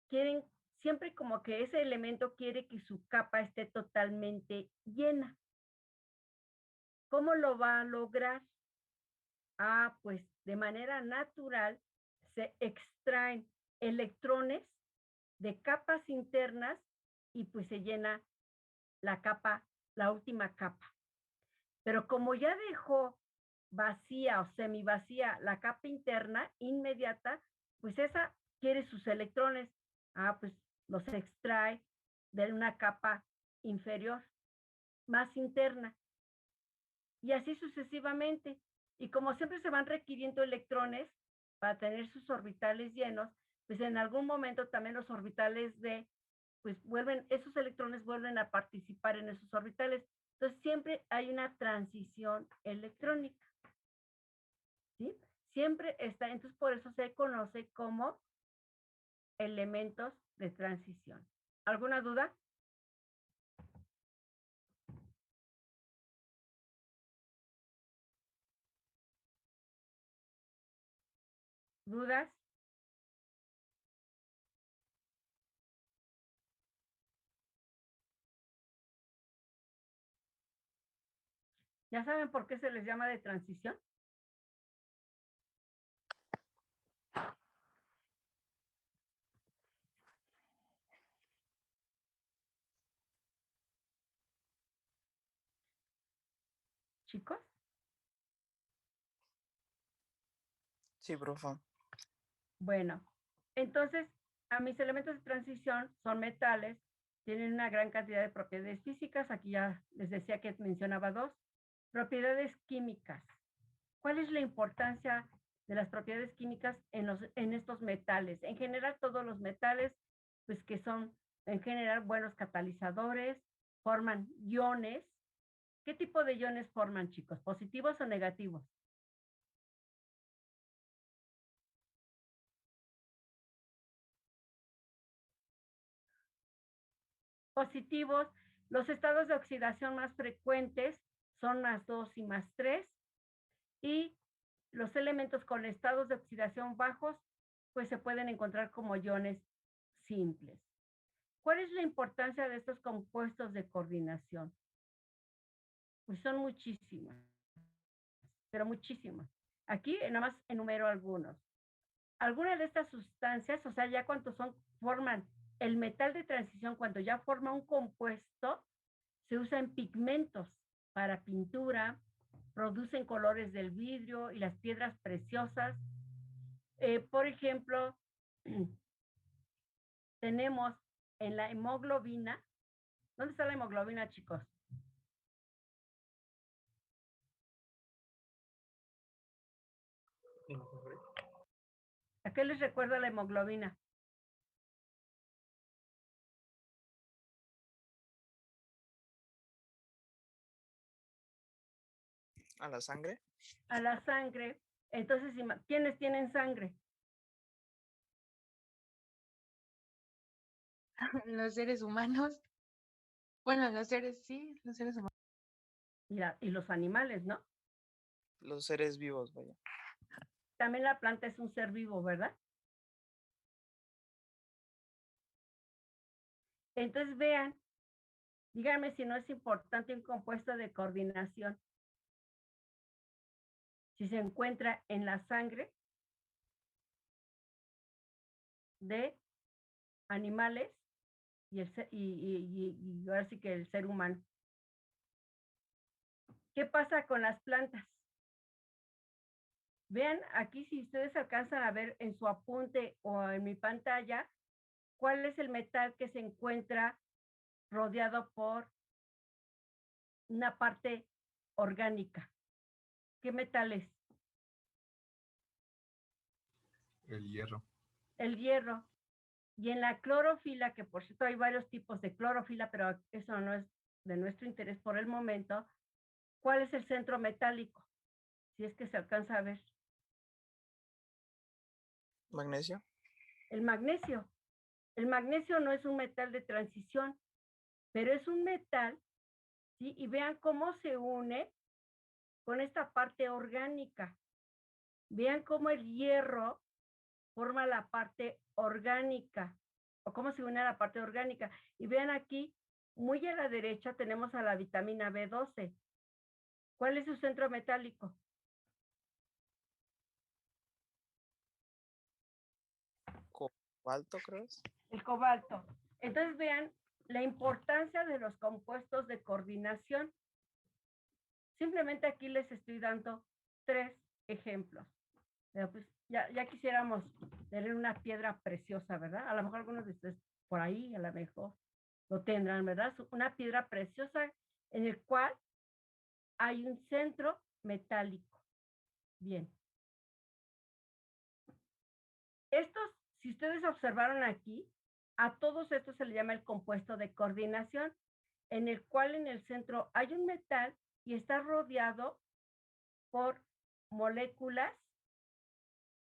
A: quieren siempre como que ese elemento quiere que su capa esté totalmente llena. ¿Cómo lo va a lograr? Pues de manera natural se extraen electrones de capas internas y pues se llena la capa, la última capa. Pero como ya dejó vacía o semivacía la capa interna inmediata, pues esa quiere sus electrones. Pues los extrae de una capa inferior, más interna. Y así sucesivamente. Y como siempre se van requiriendo electrones para tener sus orbitales llenos, pues en algún momento también los orbitales pues esos electrones vuelven a participar en esos orbitales. Entonces siempre hay una transición electrónica. ¿Sí? Siempre está, entonces por eso se conoce como elementos de transición. ¿Alguna duda? ¿Dudas? ¿Ya saben por qué se les llama de transición? Chicos.
H: Sí, profe.
A: Bueno, entonces A mis elementos de transición son metales, tienen una gran cantidad de propiedades físicas. Aquí ya les decía que mencionaba dos. Propiedades químicas. ¿Cuál es la importancia de las propiedades químicas en estos metales? En general, todos los metales, pues que son en general buenos catalizadores, forman iones. ¿Qué tipo de iones forman, chicos? ¿Positivos o negativos? Positivos. Los estados de oxidación más frecuentes son +2 y +3. Y los elementos con estados de oxidación bajos, pues se pueden encontrar como iones simples. ¿Cuál es la importancia de estos compuestos de coordinación? Pues son muchísimas, pero muchísimas. Aquí nada más enumero algunos. Algunas de estas sustancias, o sea, ya cuando forman el metal de transición, cuando ya forma un compuesto, se usa en pigmentos para pintura, producen colores del vidrio y las piedras preciosas. Por ejemplo, tenemos en la hemoglobina. ¿Dónde está la hemoglobina, chicos? ¿A qué les recuerda la hemoglobina?
H: ¿A la sangre?
A: A la sangre. Entonces, ¿quiénes tienen sangre?
G: Los seres humanos. Bueno, los seres, sí, los seres humanos.
A: Y los animales, ¿no?
H: Los seres vivos, vaya.
A: También la planta es un ser vivo, ¿verdad? Entonces, vean, díganme si no es importante un compuesto de coordinación. Si se encuentra en la sangre de animales y ahora sí que el ser humano. ¿Qué pasa con las plantas? Vean aquí, si ustedes alcanzan a ver en su apunte o en mi pantalla, cuál es el metal que se encuentra rodeado por una parte orgánica. ¿Qué metal es?
C: El hierro.
A: El hierro. Y en la clorofila, que por cierto hay varios tipos de clorofila, pero eso no es de nuestro interés por el momento, ¿cuál es el centro metálico? Si es que se alcanza a ver.
H: ¿Magnesio?
A: El magnesio. El magnesio no es un metal de transición, pero es un metal, ¿sí? Y vean cómo se une con esta parte orgánica. Vean cómo el hierro forma la parte orgánica, o cómo se une a la parte orgánica. Y vean aquí, muy a la derecha tenemos a la vitamina B12. ¿Cuál es su centro metálico?
H: Cobalto, creo.
A: El cobalto. Entonces vean la importancia de los compuestos de coordinación. Simplemente aquí les estoy dando 3 ejemplos. Pero pues ya quisiéramos tener una piedra preciosa, ¿verdad? A lo mejor algunos de ustedes por ahí, a lo mejor lo tendrán, ¿verdad? Una piedra preciosa en el cual hay un centro metálico. Bien. Estos, si ustedes observaron aquí, a todos estos se le llama el compuesto de coordinación, en el cual en el centro hay un metal y está rodeado por moléculas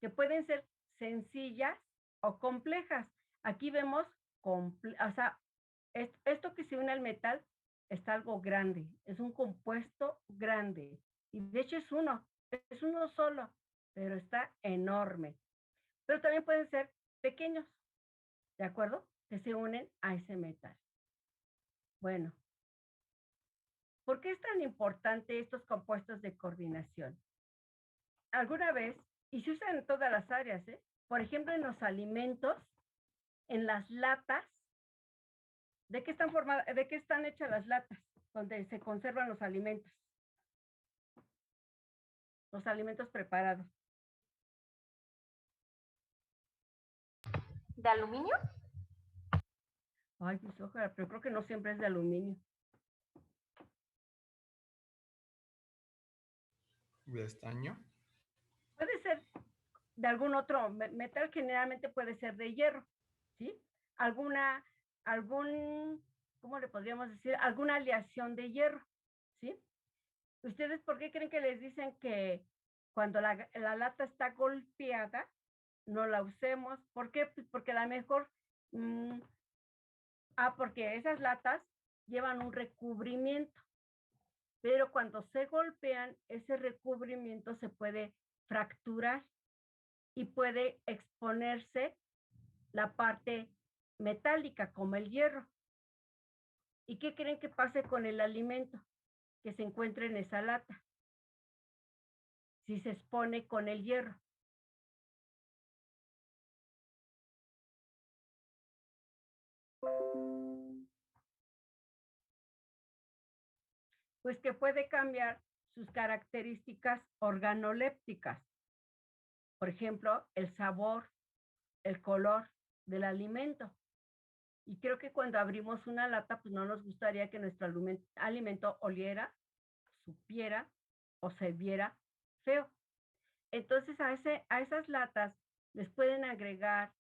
A: que pueden ser sencillas o complejas. Aquí vemos, o sea, esto que se une al metal está algo grande, es un compuesto grande. Y de hecho es uno solo, pero está enorme. Pero también pueden ser pequeños, ¿de acuerdo? Que se unen a ese metal. Bueno, ¿por qué es tan importante estos compuestos de coordinación? Alguna vez, y se usan en todas las áreas, por ejemplo, en los alimentos, en las latas, ¿de qué están hechas las latas donde se conservan los alimentos? Los alimentos preparados.
I: ¿De aluminio?
A: Ay, pues ojalá, pero creo que no siempre es de aluminio.
C: ¿De estaño?
A: Puede ser de algún otro metal, generalmente puede ser de hierro, ¿sí? ¿Cómo le podríamos decir? Alguna aleación de hierro, ¿sí? ¿Ustedes por qué creen que les dicen que cuando la lata está golpeada, no la usemos? ¿Por qué? Pues porque a lo mejor, porque esas latas llevan un recubrimiento, pero cuando se golpean, ese recubrimiento se puede fracturar y puede exponerse la parte metálica como el hierro. ¿Y qué creen que pase con el alimento que se encuentra en esa lata si se expone con el hierro? Pues que puede cambiar sus características organolépticas. Por ejemplo, el sabor, el color del alimento. Y creo que cuando abrimos una lata, pues no nos gustaría que nuestro alimento oliera, supiera o se viera feo. Entonces a esas latas les pueden agregar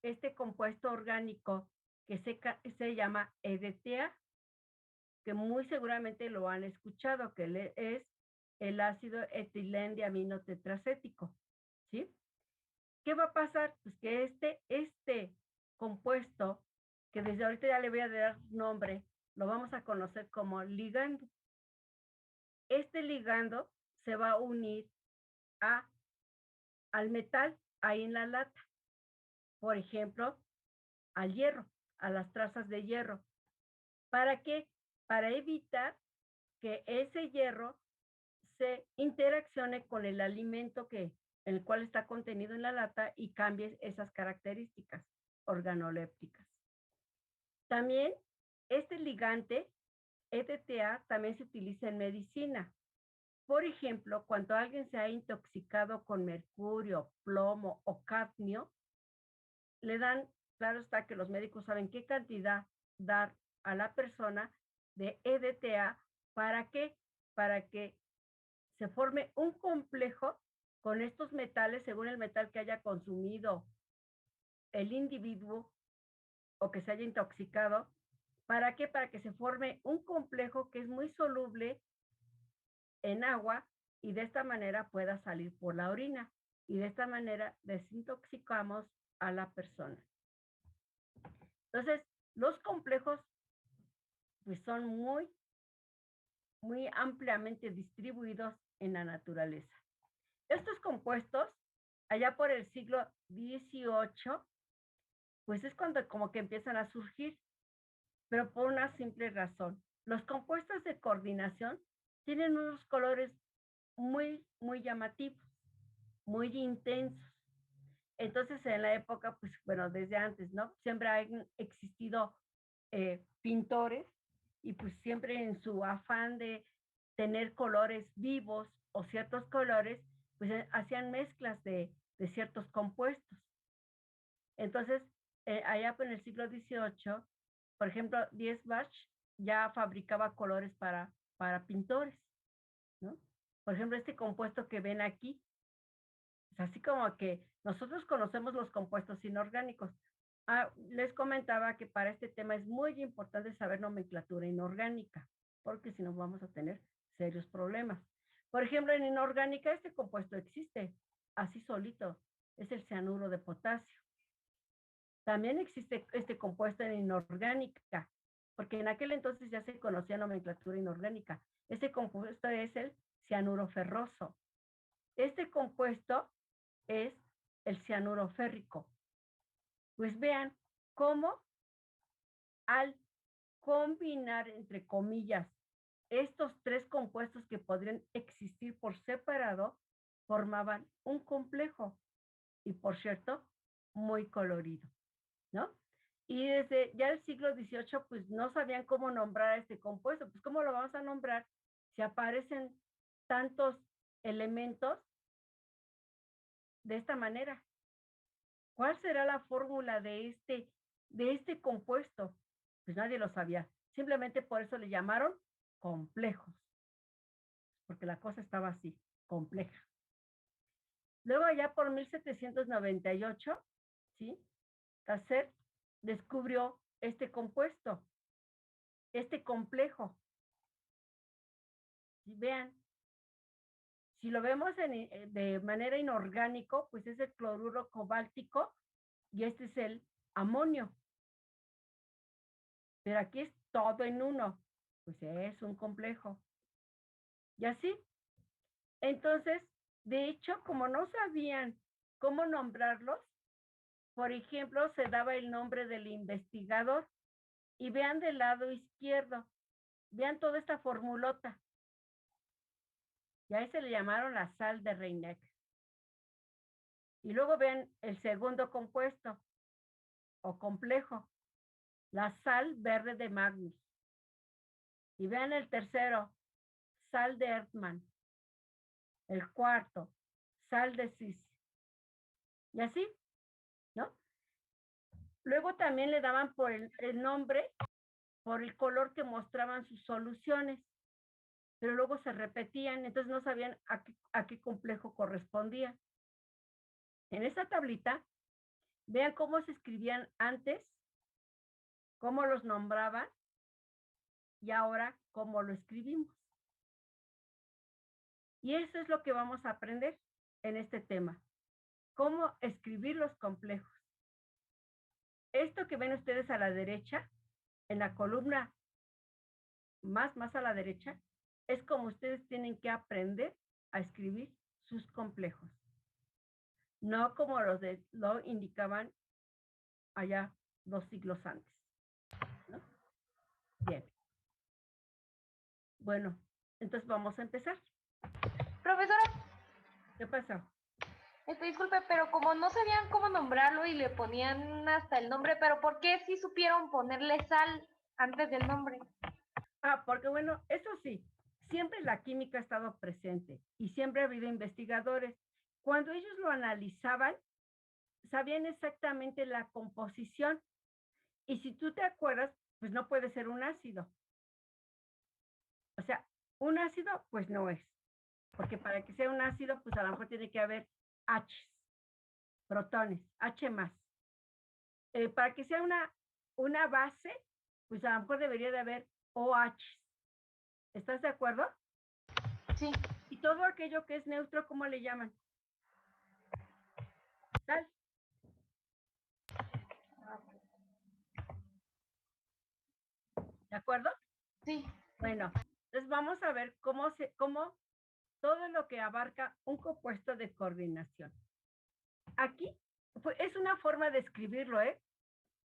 A: este compuesto orgánico que se llama EDTA, que muy seguramente lo han escuchado, que es el ácido etilendiaminotetracético, ¿sí? ¿Qué va a pasar? Pues que este compuesto, que desde ahorita ya le voy a dar nombre, lo vamos a conocer como ligando. Este ligando se va a unir al metal ahí en la lata. Por ejemplo, al hierro, a las trazas de hierro. ¿Para qué? Para evitar que ese hierro se interaccione con el alimento en el cual está contenido en la lata y cambie esas características organolépticas. También este ligante, EDTA, también se utiliza en medicina. Por ejemplo, cuando alguien se ha intoxicado con mercurio, plomo o cadmio, le dan, claro está que los médicos saben qué cantidad dar a la persona de EDTA. ¿Para qué? Para que se forme un complejo con estos metales, según el metal que haya consumido el individuo o que se haya intoxicado. ¿Para qué? Para que se forme un complejo que es muy soluble en agua y de esta manera pueda salir por la orina. Y de esta manera desintoxicamos a la persona. Entonces, los complejos pues son muy ampliamente distribuidos en la naturaleza. Estos compuestos, allá por el siglo XVIII, pues es cuando como que empiezan a surgir, pero por una simple razón. Los compuestos de coordinación tienen unos colores muy llamativos, muy intensos. Entonces, en la época, pues bueno, desde antes, ¿no? Siempre han existido pintores y pues siempre en su afán de tener colores vivos o ciertos colores, pues hacían mezclas de ciertos compuestos. Entonces, allá en el siglo XVIII, por ejemplo, Diesbach ya fabricaba colores para pintores, ¿no? Por ejemplo, este compuesto que ven aquí, es así como que nosotros conocemos los compuestos inorgánicos. Les comentaba que para este tema es muy importante saber nomenclatura inorgánica, porque si no vamos a tener serios problemas. Por ejemplo, en inorgánica este compuesto existe, así solito, es el cianuro de potasio. También existe este compuesto en inorgánica, porque en aquel entonces ya se conocía nomenclatura inorgánica. Este compuesto es el cianuro ferroso. Este compuesto es el cianuro férrico. Pues vean cómo al combinar, entre comillas, estos tres compuestos que podrían existir por separado, formaban un complejo y, por cierto, muy colorido, ¿no? Y desde ya el siglo XVIII, pues no sabían cómo nombrar a este compuesto. Pues ¿cómo lo vamos a nombrar si aparecen tantos elementos de esta manera? ¿Cuál será la fórmula de este compuesto? Pues nadie lo sabía. Simplemente por eso le llamaron complejos, porque la cosa estaba así, compleja. Luego allá por 1798, ¿sí? Tasset descubrió este compuesto, este complejo. Y vean, si lo vemos de manera inorgánico, pues es el cloruro cobáltico y este es el amonio. Pero aquí es todo en uno, pues es un complejo. Y así. Entonces, de hecho, como no sabían cómo nombrarlos, por ejemplo, se daba el nombre del investigador. Y vean del lado izquierdo, vean toda esta formulota. Y a ese le llamaron la sal de Reinecke. Y luego vean el segundo compuesto o complejo, la sal verde de Magnus. Y vean el tercero, sal de Erdmann. El cuarto, sal de Cis. Y así, ¿no? Luego también le daban por el nombre, por el color que mostraban sus soluciones, pero luego se repetían, entonces no sabían a qué complejo correspondía. En esa tablita, vean cómo se escribían antes, cómo los nombraban y ahora cómo lo escribimos. Y eso es lo que vamos a aprender en este tema, cómo escribir los complejos. Esto que ven ustedes a la derecha, en la columna más a la derecha, es como ustedes tienen que aprender a escribir sus complejos. No como lo indicaban allá 2 siglos antes, ¿no? Bien. Bueno, entonces vamos a empezar.
I: Profesora,
A: ¿Qué pasó?
I: disculpe, pero como no sabían cómo nombrarlo y le ponían hasta el nombre, pero ¿por qué sí supieron ponerle sal antes del nombre?
A: Porque bueno, eso sí, siempre la química ha estado presente y siempre ha habido investigadores. Cuando ellos lo analizaban, sabían exactamente la composición. Y si tú te acuerdas, pues no puede ser un ácido. O sea, un ácido, pues no es. Porque para que sea un ácido, pues a lo mejor tiene que haber H, protones, H más. Para que sea una base, pues a lo mejor debería de haber OH. ¿Estás de acuerdo?
I: Sí.
A: Y todo aquello que es neutro, ¿cómo le llaman? Sal. ¿De acuerdo?
I: Sí.
A: Bueno, entonces vamos a ver cómo todo lo que abarca un compuesto de coordinación. Aquí pues, es una forma de escribirlo, ¿eh?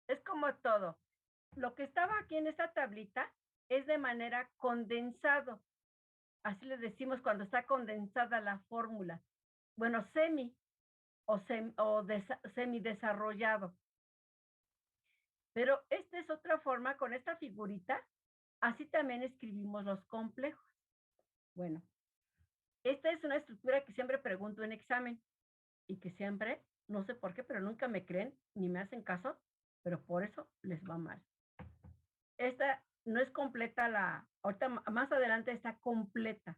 A: Es como todo. Lo que estaba aquí en esta tablita es de manera condensado. Así le decimos cuando está condensada la fórmula. Bueno, semidesarrollado. Pero esta es otra forma, con esta figurita, así también escribimos los complejos. Bueno, esta es una estructura que siempre pregunto en examen y que siempre, no sé por qué, pero nunca me creen ni me hacen caso, pero por eso les va mal. Esta no es completa ahorita más adelante está completa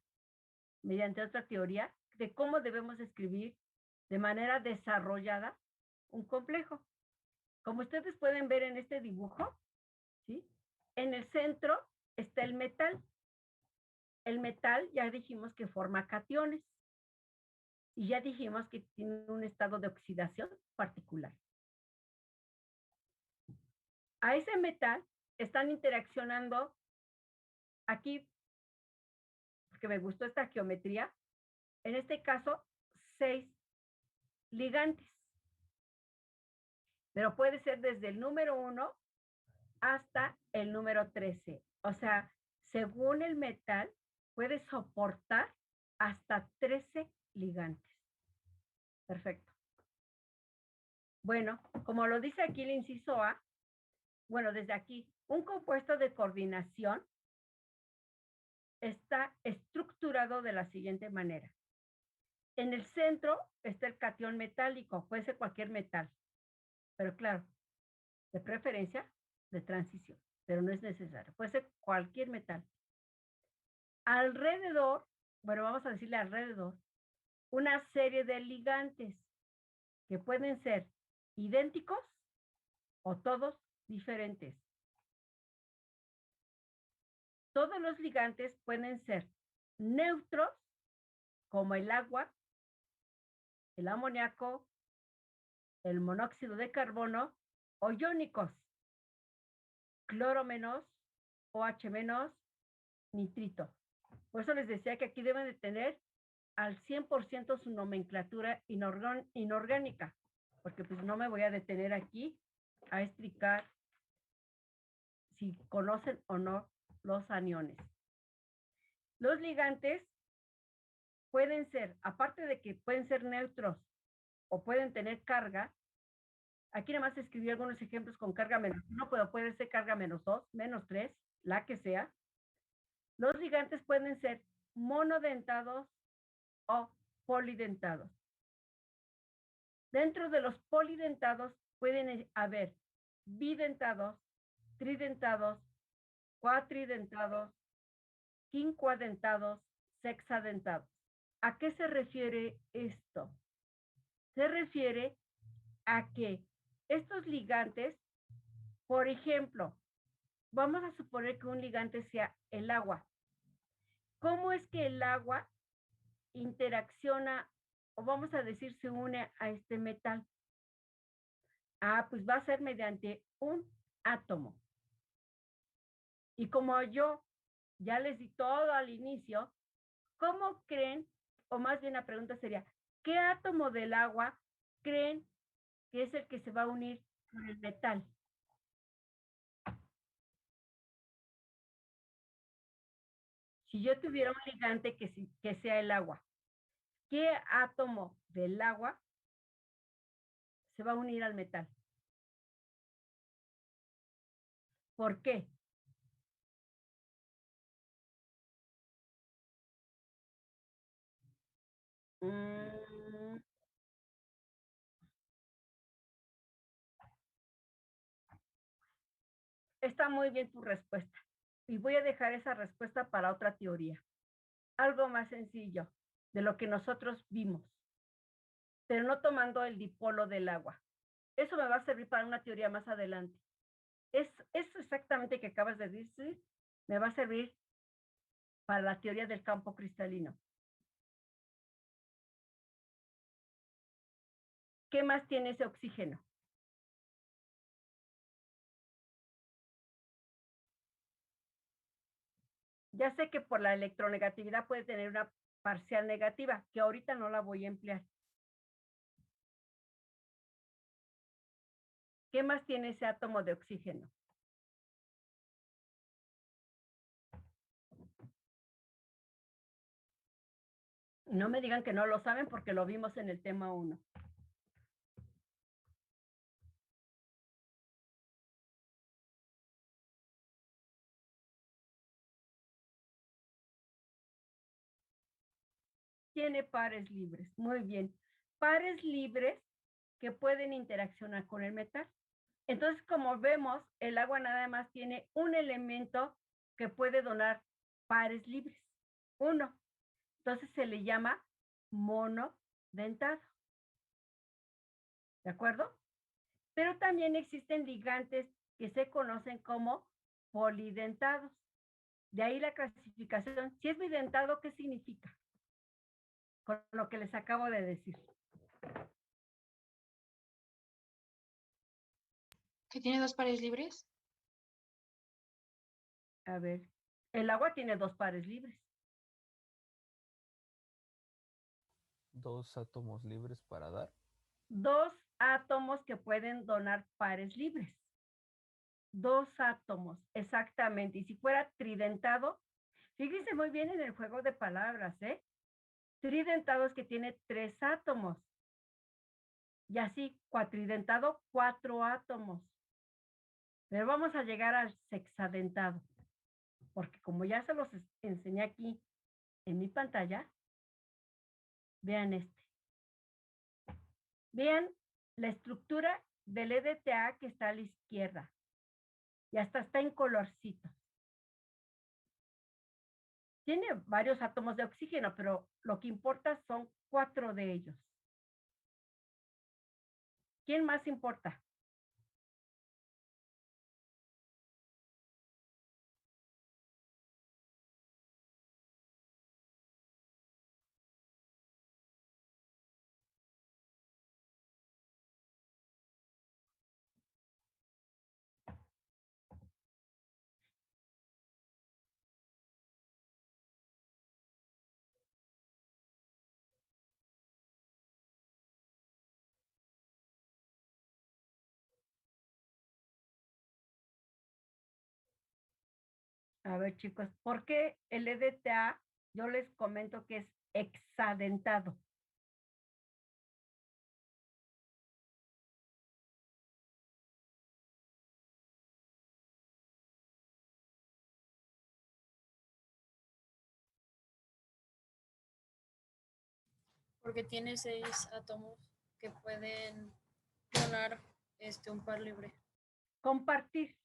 A: mediante otra teoría de cómo debemos escribir de manera desarrollada un complejo. Como ustedes pueden ver en este dibujo, ¿sí? En el centro está el metal. El metal ya dijimos que forma cationes y ya dijimos que tiene un estado de oxidación particular. A ese metal están interaccionando aquí, porque me gustó esta geometría, en este caso 6 ligantes. Pero puede ser desde el número 1 hasta el número 13. O sea, según el metal, puede soportar hasta 13 ligantes. Perfecto. Bueno, como lo dice aquí el inciso A, bueno, desde aquí, un compuesto de coordinación está estructurado de la siguiente manera. En el centro está el catión metálico, puede ser cualquier metal. pero claro, de preferencia de transición, pero no es necesario. Puede ser cualquier metal. Alrededor, bueno, vamos a decirle alrededor, una serie de ligantes que pueden ser idénticos o todos diferentes. Todos los ligantes pueden ser neutros, como el agua, el amoníaco, el monóxido de carbono, o iónicos, cloro menos, OH menos, nitrito. Por eso les decía que aquí deben de tener al 100% su nomenclatura inorgánica, porque pues no me voy a detener aquí a explicar si conocen o no los aniones. Los ligantes pueden ser, aparte de que pueden ser neutros o pueden tener carga, aquí nada más escribí algunos ejemplos con carga -1, pero puede ser carga -2, -3, la que sea. Los ligantes pueden ser monodentados o polidentados. Dentro de los polidentados pueden haber bidentados, tridentados, cuatridentados, quincuadentados, sexadentados. ¿A qué se refiere esto? Se refiere a que estos ligantes, por ejemplo, vamos a suponer que un ligante sea el agua. ¿Cómo es que el agua interacciona, o vamos a decir, se une a este metal? Ah, pues va a ser mediante un átomo. Y como yo ya les di todo al inicio, ¿cómo creen, o más bien la pregunta sería, ¿qué átomo del agua creen que es el que se va a unir con el metal? Si yo tuviera un ligante que sea el agua, ¿qué átomo del agua se va a unir al metal? ¿Por qué? Está muy bien tu respuesta. Y voy a dejar esa respuesta para otra teoría. Algo más sencillo de lo que nosotros vimos, pero no tomando el dipolo del agua. Eso me va a servir para una teoría más adelante. Eso exactamente que acabas de decir me va a servir para la teoría del campo cristalino. ¿Qué más tiene ese oxígeno? Ya sé que por la electronegatividad puede tener una parcial negativa, que ahorita no la voy a emplear. ¿Qué más tiene ese átomo de oxígeno? No me digan que no lo saben porque lo vimos en el tema 1. Tiene pares libres. Muy bien. Pares libres que pueden interaccionar con el metal. Entonces, como vemos, el agua nada más tiene un elemento que puede donar pares libres. Uno. Entonces se le llama monodentado. ¿De acuerdo? Pero también existen ligantes que se conocen como polidentados. De ahí la clasificación. Si es bidentado, ¿qué significa? Con lo que les acabo de decir.
G: ¿Que tiene dos pares libres?
A: A ver, el agua tiene dos pares libres.
J: Dos átomos libres para dar.
A: Dos átomos que pueden donar pares libres. Dos átomos, exactamente. Y si fuera tridentado, fíjense muy bien en el juego de palabras, ¿eh? Tridentado es que tiene tres átomos. Y así, cuatridentado, cuatro átomos. Pero vamos a llegar al sexadentado. Porque como ya se los enseñé aquí en mi pantalla, vean este. Vean la estructura del EDTA que está a la izquierda. Y hasta está en colorcito. Tiene varios átomos de oxígeno, pero lo que importa son 4 de ellos. ¿Quién más importa? A ver, chicos, ¿por qué el EDTA? Yo les comento que es hexadentado.
B: Porque tiene 6 átomos que pueden donar un par libre.
A: Compartir.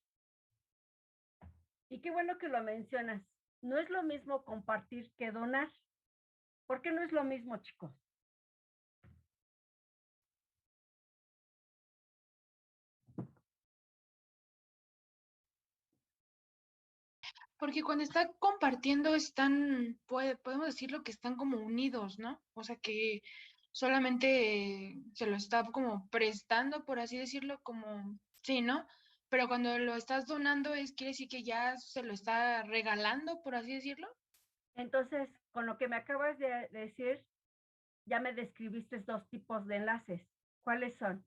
A: Y qué bueno que lo mencionas. No es lo mismo compartir que donar. ¿Por qué no es lo mismo, chicos?
G: Porque cuando está compartiendo podemos decirlo que están como unidos, ¿no? O sea que solamente se lo está como prestando, por así decirlo, como, sí, ¿no? Pero cuando lo estás donando quiere decir que ya se lo está regalando, por así decirlo.
A: Entonces, con lo que me acabas de decir, ya me describiste 2 tipos de enlaces. ¿Cuáles son?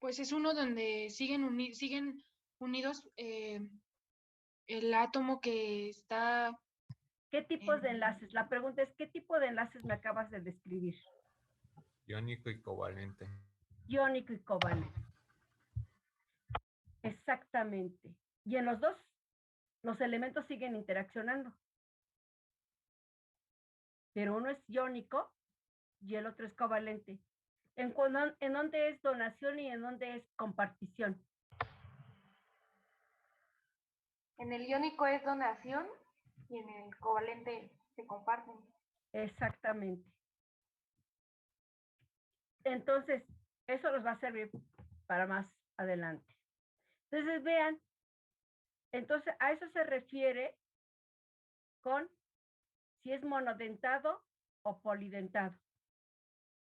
G: Pues es uno donde siguen unidos el átomo que está...
A: ¿Qué tipos de enlaces? La pregunta es, ¿qué tipo de enlaces me acabas de describir?
C: Iónico y covalente.
A: Iónico y covalente. Exactamente. Y en los dos, los elementos siguen interaccionando. Pero uno es iónico y el otro es covalente. ¿En dónde es donación y en dónde es compartición?
I: En el iónico es donación y en el covalente se comparten.
A: Exactamente. Entonces, eso nos va a servir para más adelante. Entonces, vean, entonces a eso se refiere con si es monodentado o polidentado.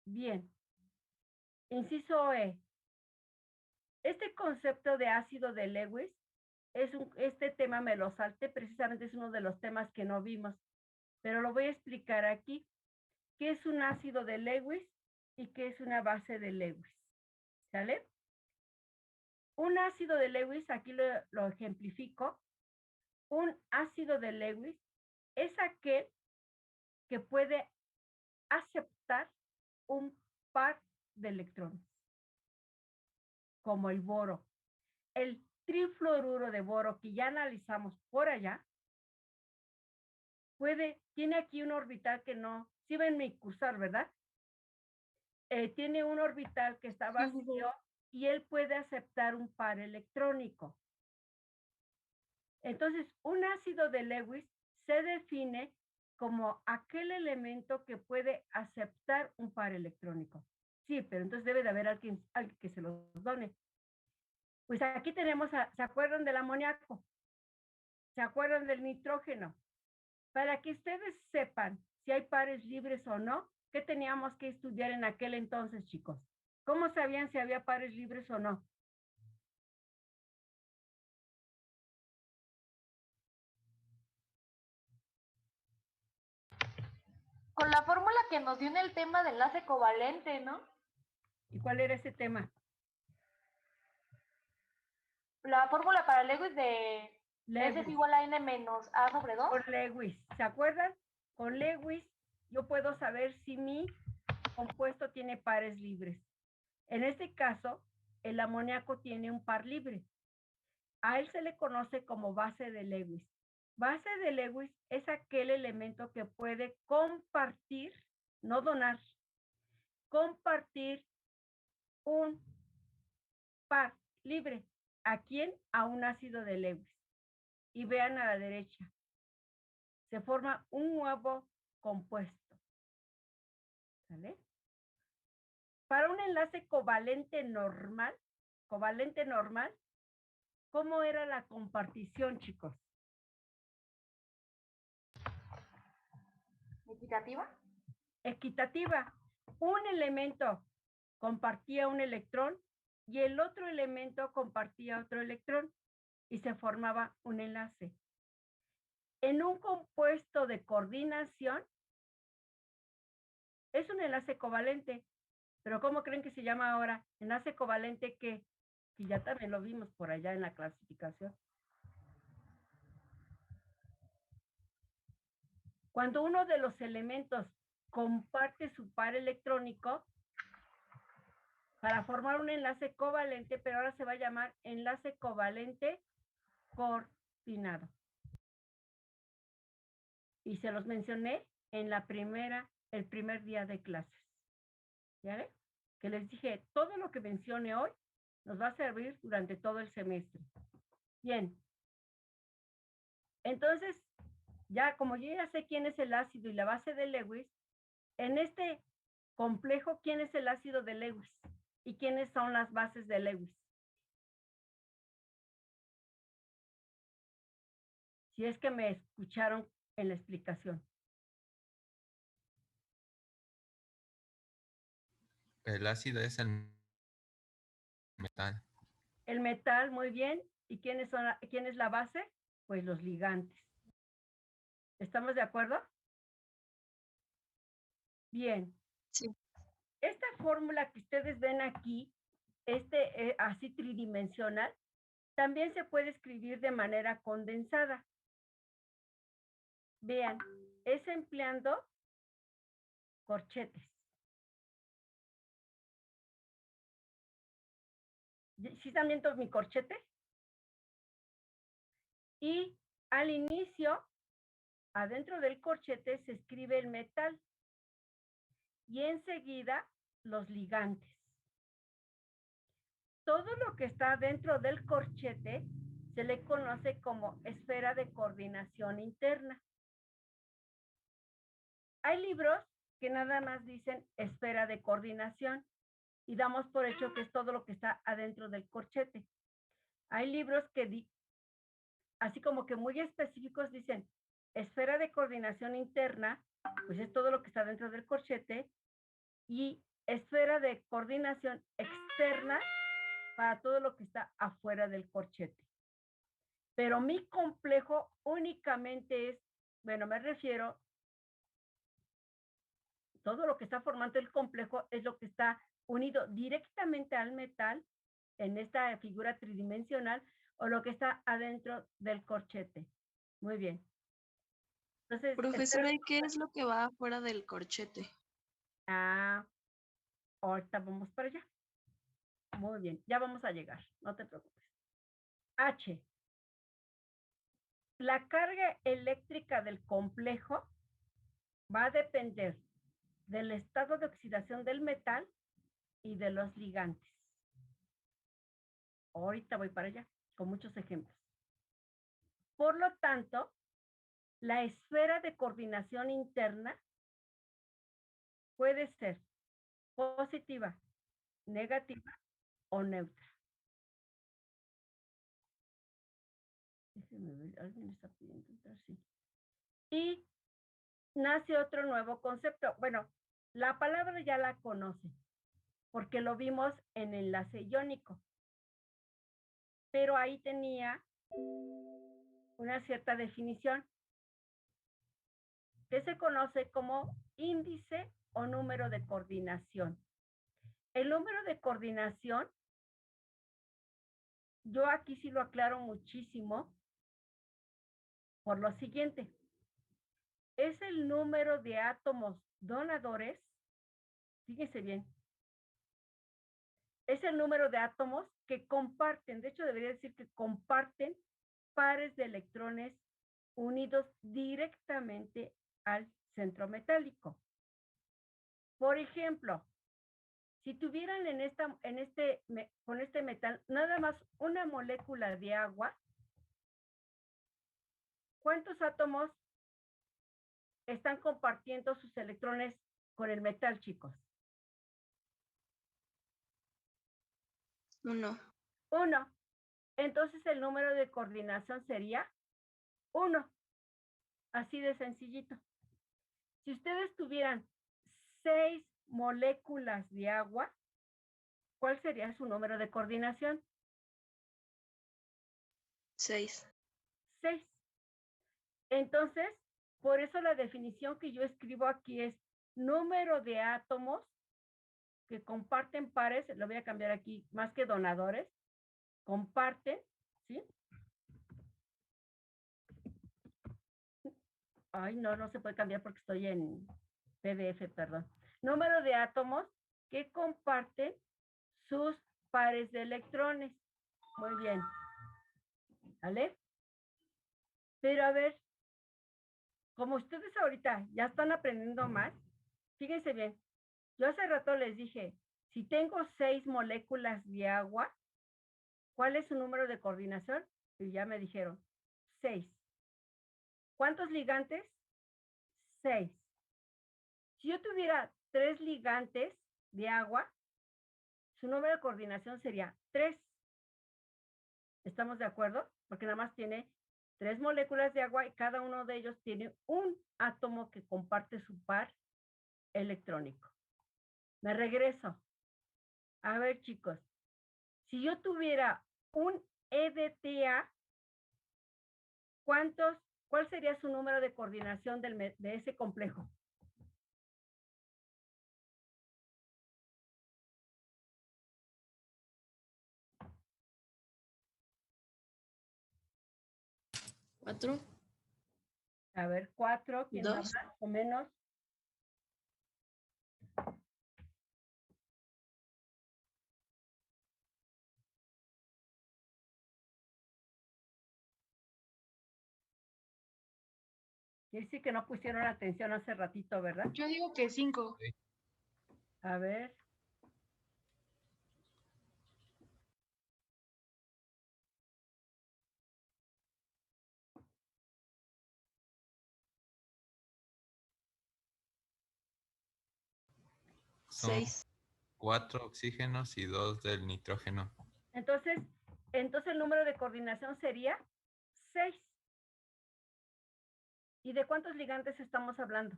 A: Bien. Inciso E. Este concepto de ácido de Lewis, este tema me lo salté, precisamente es uno de los temas que no vimos, pero lo voy a explicar aquí. ¿Qué es un ácido de Lewis y qué es una base de Lewis? ¿Sale? Un ácido de Lewis, aquí lo ejemplifico. Un ácido de Lewis es aquel que puede aceptar un par de electrones, como el boro. El trifluoruro de boro que ya analizamos por allá, tiene aquí un orbital que no, sí ven mi cursor, ¿verdad? Tiene un orbital que está vacío y él puede aceptar un par electrónico. Entonces, un ácido de Lewis se define como aquel elemento que puede aceptar un par electrónico. Sí, pero entonces debe de haber alguien que se los done. Pues aquí tenemos, ¿se acuerdan del amoníaco? ¿Se acuerdan del nitrógeno? Para que ustedes sepan si hay pares libres o no, ¿qué teníamos que estudiar en aquel entonces, chicos? ¿Cómo sabían si había pares libres o no?
I: Con la fórmula que nos dio en el tema de enlace covalente, ¿no?
A: ¿Y cuál era ese tema?
I: La fórmula para Lewis de
A: Lewis.
I: S es igual a N menos A sobre 2.
A: Por Lewis. ¿Se acuerdan? Con Lewis yo puedo saber si mi compuesto tiene pares libres. En este caso, el amoníaco tiene un par libre. A él se le conoce como base de Lewis. Base de Lewis es aquel elemento que puede compartir, no donar, compartir un par libre. ¿A quién? A un ácido de Lewis. Y vean a la derecha. Se forma un nuevo compuesto. ¿Sale? Para un enlace covalente normal, ¿cómo era la compartición, chicos?
I: ¿Equitativa?
A: Equitativa. Un elemento compartía un electrón y el otro elemento compartía otro electrón y se formaba un enlace. En un compuesto de coordinación es un enlace covalente, pero ¿cómo creen que se llama ahora? Enlace covalente que ya también lo vimos por allá en la clasificación. Cuando uno de los elementos comparte su par electrónico para formar un enlace covalente, pero ahora se va a llamar enlace covalente coordinado. Y se los mencioné en el primer día de clases. ¿Ya ven? Que les dije, todo lo que mencione hoy nos va a servir durante todo el semestre. Bien. Entonces, ya como yo ya sé quién es el ácido y la base de Lewis, en este complejo, ¿quién es el ácido de Lewis? ¿Y quiénes son las bases de Lewis? Si es que me escucharon en la explicación.
C: El ácido es el metal.
A: El metal, muy bien. ¿Y quién es la base? Pues los ligantes. ¿Estamos de acuerdo? Bien.
D: Sí.
A: Esta fórmula que ustedes ven aquí, así tridimensional, también se puede escribir de manera condensada. Vean, es empleando corchetes. ¿Sí están viendo mi corchete? Y al inicio, adentro del corchete se escribe el metal y enseguida los ligantes. Todo lo que está dentro del corchete se le conoce como esfera de coordinación interna. Hay libros que nada más dicen esfera de coordinación y damos por hecho que es todo lo que está adentro del corchete. Hay libros que así como que muy específicos dicen esfera de coordinación interna, pues es todo lo que está dentro del corchete, y esfera de coordinación externa para todo lo que está afuera del corchete. Pero mi complejo únicamente es, bueno, me refiero, todo lo que está formando el complejo es lo que está unido directamente al metal en esta figura tridimensional o lo que está adentro del corchete. Muy bien. Entonces,
D: Profesora, ¿y qué es lo que va afuera del corchete?
A: Ahorita vamos para allá. Muy bien, ya vamos a llegar, no te preocupes. H. La carga eléctrica del complejo va a depender del estado de oxidación del metal y de los ligantes. Ahorita voy para allá, con muchos ejemplos. Por lo tanto, la esfera de coordinación interna puede ser positiva, negativa o neutra. Déjenme ver, alguien está pidiendo entrar, sí. Y nace otro nuevo concepto. Bueno, la palabra ya la conocen, porque lo vimos en enlace iónico. Pero ahí tenía una cierta definición que se conoce como índice o número de coordinación. El número de coordinación, yo aquí sí lo aclaro muchísimo por lo siguiente. Es el número de átomos donadores, fíjense bien, es el número de átomos que comparten, de hecho debería decir que comparten pares de electrones unidos directamente al centro metálico. Por ejemplo, Si tuvieran con este metal nada más una molécula de agua, ¿cuántos átomos están compartiendo sus electrones con el metal, chicos?
D: 1.
A: 1. Entonces el número de coordinación sería 1. Así de sencillito. Si ustedes tuvieran 6 moléculas de agua, ¿cuál sería su número de coordinación?
D: 6.
A: 6. Entonces, por eso la definición que yo escribo aquí es número de átomos que comparten pares, lo voy a cambiar aquí, más que donadores, comparten, ¿sí? Ay, no se puede cambiar porque estoy en PDF, perdón. Número de átomos que comparten sus pares de electrones. Muy bien. ¿Vale? Pero a ver, como ustedes ahorita ya están aprendiendo más, fíjense bien, yo hace rato les dije, si tengo 6 moléculas de agua, ¿cuál es su número de coordinación? Y ya me dijeron, 6. ¿Cuántos ligantes? 6. Si yo tuviera 3 ligantes de agua, su número de coordinación sería 3. ¿Estamos de acuerdo? Porque nada más tiene 3 moléculas de agua y cada uno de ellos tiene un átomo que comparte su par electrónico. Me regreso. A ver, chicos, si yo tuviera un EDTA, ¿cuál sería su número de coordinación de ese complejo?
B: ¿4?
A: A ver, 4, ¿quién da
D: 2.
A: más o menos? Quiere decir que no pusieron atención hace ratito, ¿verdad?
G: Yo digo que 5.
A: A ver.
C: Son
D: 6.
C: 4 oxígenos y 2 del nitrógeno.
A: Entonces el número de coordinación sería 6. ¿Y de cuántos ligantes estamos hablando?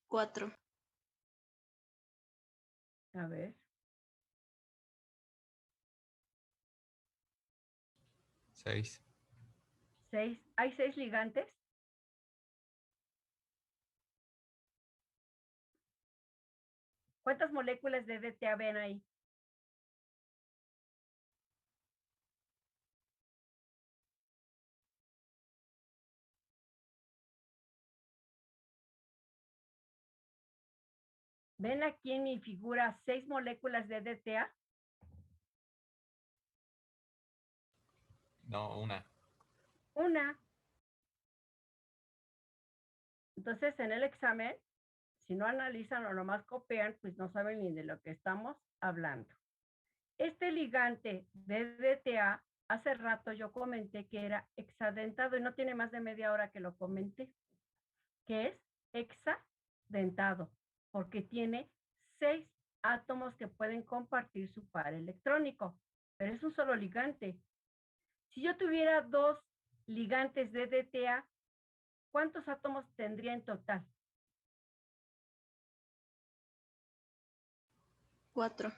D: 4.
A: A ver.
C: 6.
A: 6. ¿Hay 6 ligantes? ¿Cuántas moléculas de DTA ven ahí? ¿Ven aquí en mi figura 6 moléculas de DTA?
C: No, una.
A: Una. Entonces, en el examen, si no analizan o nomás copian, pues no saben ni de lo que estamos hablando. Este ligante de DTA, hace rato yo comenté que era hexadentado y no tiene más de media hora que lo comenté, que es hexadentado, porque tiene 6 átomos que pueden compartir su par electrónico, pero es un solo ligante. Si yo tuviera 2 ligantes de DTA, ¿cuántos átomos tendría en total?
D: 4.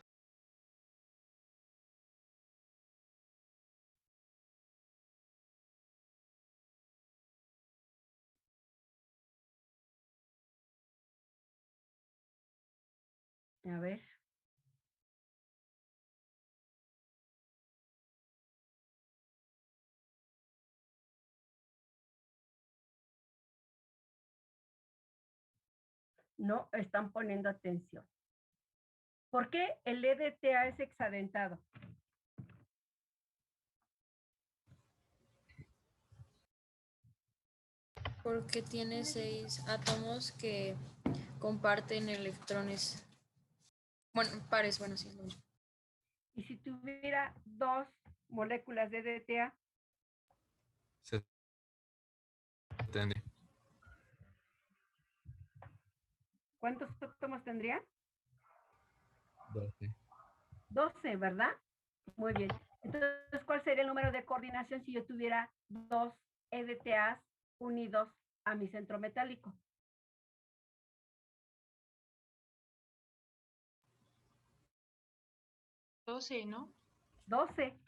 A: A ver. No están poniendo atención. ¿Por qué el EDTA es hexadentado?
B: Porque tiene 6 átomos que comparten electrones. Bueno, pares, bueno, sí es lo mismo.
A: Y si tuviera dos moléculas de DTA,
C: Se tendría.
A: ¿cuántos átomos tendría?
C: 12.
A: 12, ¿verdad? Muy bien. Entonces, ¿cuál sería el número de coordinación si yo tuviera dos EDTAs unidos a mi centro metálico?
G: 12, ¿no?
A: 12.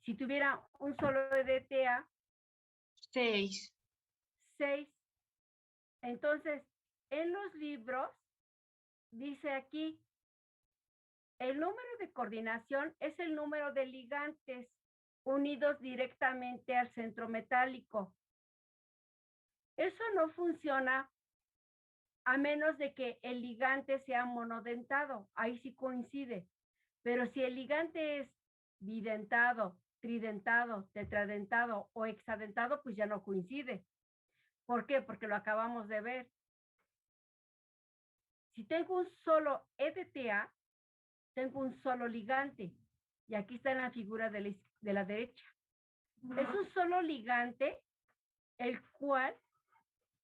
A: Si tuviera un solo EDTA,
G: 6.
A: 6. Entonces, en los libros, dice aquí, el número de coordinación es el número de ligantes unidos directamente al centro metálico. Eso no funciona a menos de que el ligante sea monodentado. Ahí sí coincide. Pero si el ligante es bidentado, tridentado, tetradentado o hexadentado, pues ya no coincide. ¿Por qué? Porque lo acabamos de ver. Si tengo un solo EDTA, tengo un solo ligante. Y aquí está en la figura de la derecha. Es un solo ligante, el cual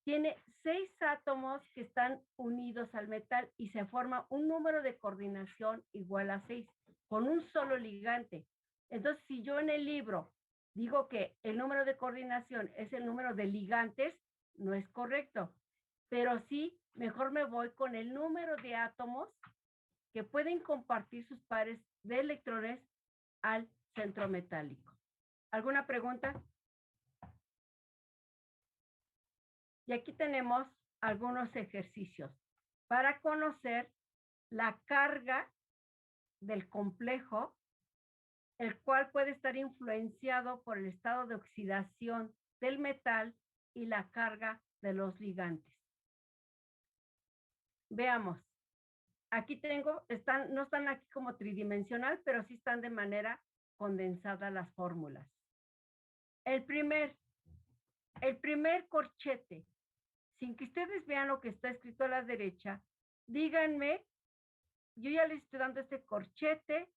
A: tiene 6 átomos que están unidos al metal y se forma un número de coordinación igual a 6, con un solo ligante. Entonces, si yo en el libro digo que el número de coordinación es el número de ligantes, no es correcto. Pero sí, mejor me voy con el número de átomos que pueden compartir sus pares de electrones al centro metálico. ¿Alguna pregunta? Y aquí tenemos algunos ejercicios para conocer la carga del complejo, el cual puede estar influenciado por el estado de oxidación del metal y la carga de los ligantes. Veamos. Aquí tengo, no están aquí como tridimensional, pero sí están de manera condensada las fórmulas. El primer corchete, sin que ustedes vean lo que está escrito a la derecha, díganme, yo ya les estoy dando este corchete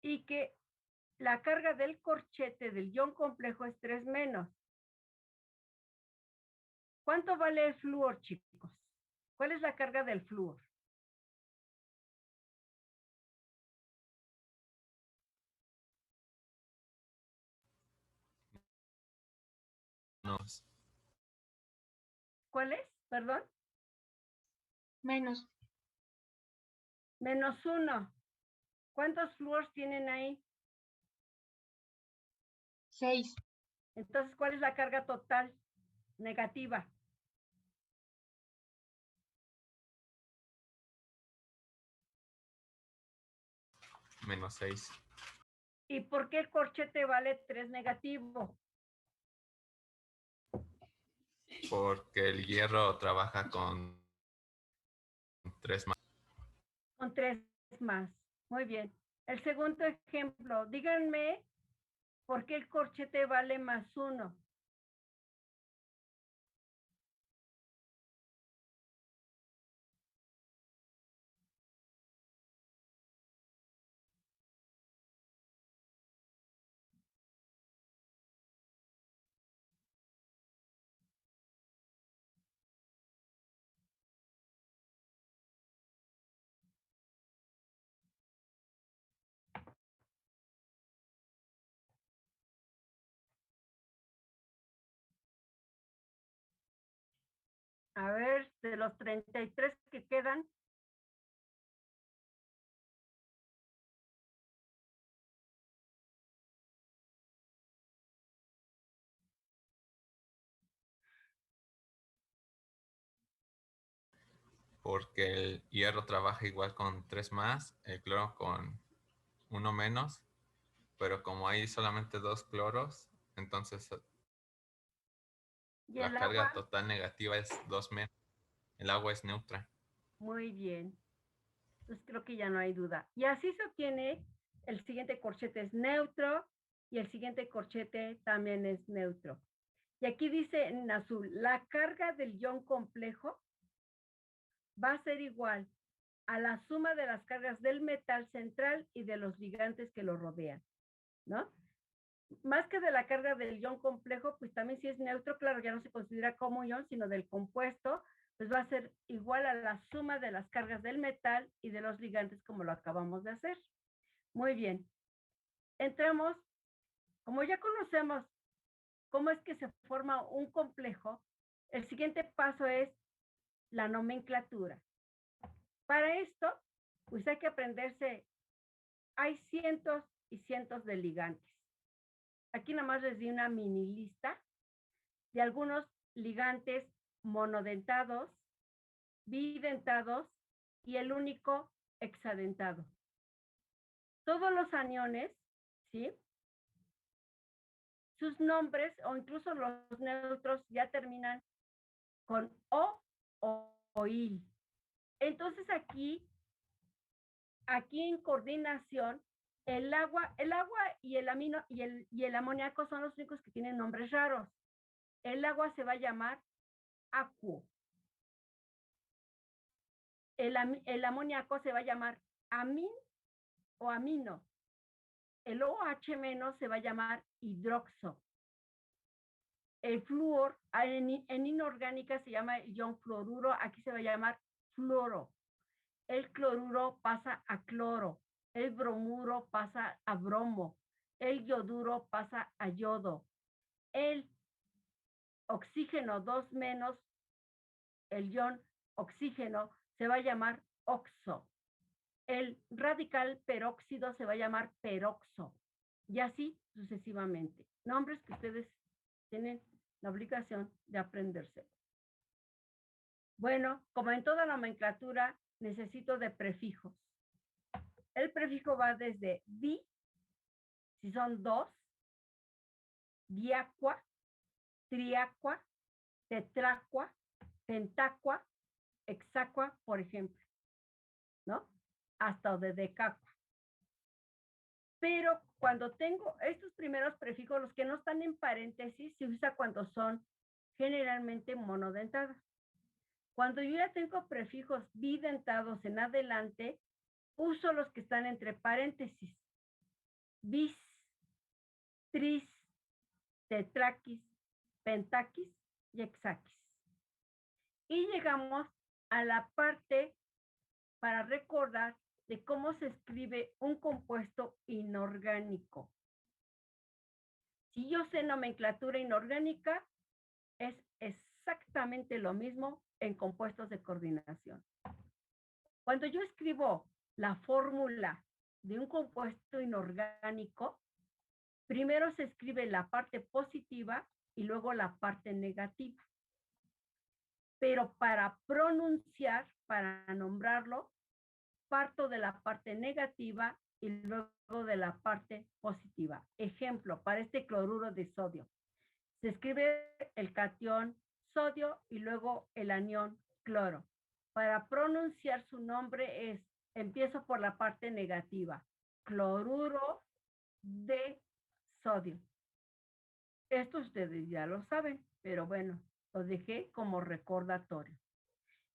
A: y que la carga del corchete del ion complejo es 3 menos. ¿Cuánto vale el flúor, chicos? ¿Cuál es la carga del flúor?
C: No.
A: ¿Cuál es? Perdón.
G: Menos.
A: Menos 1. ¿Cuántos flúors tienen ahí?
G: 6.
A: Entonces, ¿cuál es la carga total negativa?
C: Menos 6.
A: ¿Y por qué el corchete vale 3 negativo?
C: Porque el hierro trabaja con 3 más.
A: Con 3 más. Muy bien. El segundo ejemplo, díganme por qué el corchete vale más 1. A ver, de los 33 que quedan,
C: Porque el hierro trabaja igual con 3 más, el cloro con 1 menos, pero como hay solamente 2 cloros, entonces
A: y
C: la
A: el
C: carga
A: agua,
C: total negativa es 2 menos. El agua es neutra.
A: muy bien. Entonces creo que ya no hay duda. Y así se obtiene, el siguiente corchete es neutro y el siguiente corchete también es neutro. Y aquí dice en azul, la carga del ion complejo va a ser igual a la suma de las cargas del metal central y de los ligantes que lo rodean, ¿no? Más que de la carga del ion complejo, pues también si es neutro, claro, ya no se considera como ion, sino del compuesto, pues va a ser igual a la suma de las cargas del metal y de los ligantes como lo acabamos de hacer. Muy bien. Entramos, como ya conocemos cómo es que se forma un complejo, el siguiente paso es la nomenclatura. Para esto, pues hay que aprenderse, hay cientos y cientos de ligantes. Aquí nada más les di una mini lista de algunos ligantes monodentados, bidentados y el único hexadentado. Todos los aniones, ¿sí? Sus nombres o incluso los neutros ya terminan con o il. Entonces aquí en coordinación, el agua y el amino y el amoníaco son los únicos que tienen nombres raros. El agua se va a llamar acuo. El amoníaco se va a llamar amin o amino. El OH- se va a llamar hidroxo. El flúor en inorgánica se llama ion fluoruro, aquí se va a llamar fluoro. El cloruro pasa a cloro, el bromuro pasa a bromo, el yoduro pasa a yodo, el oxígeno 2 menos, el ion oxígeno se va a llamar oxo. El radical peróxido se va a llamar peroxo. Y así sucesivamente. Nombres que ustedes tienen la obligación de aprenderse. Bueno, como en toda nomenclatura, necesito de prefijos. El prefijo va desde di, si son dos, diacua, triacua, tetracua, pentacua, hexacua, por ejemplo, ¿no? Hasta de decacua. Pero cuando tengo estos primeros prefijos, los que no están en paréntesis, se usa cuando son generalmente monodentados. Cuando yo ya tengo prefijos bidentados en adelante, uso los que están entre paréntesis. Bis, tris, tetraquis, pentaquis y hexaquis. Y llegamos a la parte para recordar de cómo se escribe un compuesto inorgánico. Si yo sé nomenclatura inorgánica, es exactamente lo mismo en compuestos de coordinación. Cuando yo escribo la fórmula de un compuesto inorgánico, primero se escribe la parte positiva y luego la parte negativa. Pero para pronunciar, para nombrarlo, parto de la parte negativa y luego de la parte positiva. Ejemplo, para este cloruro de sodio. Se escribe el catión sodio y luego el anión cloro. Para pronunciar su nombre empiezo por la parte negativa. Cloruro de sodio. Esto ustedes ya lo saben, pero bueno, lo dejé como recordatorio.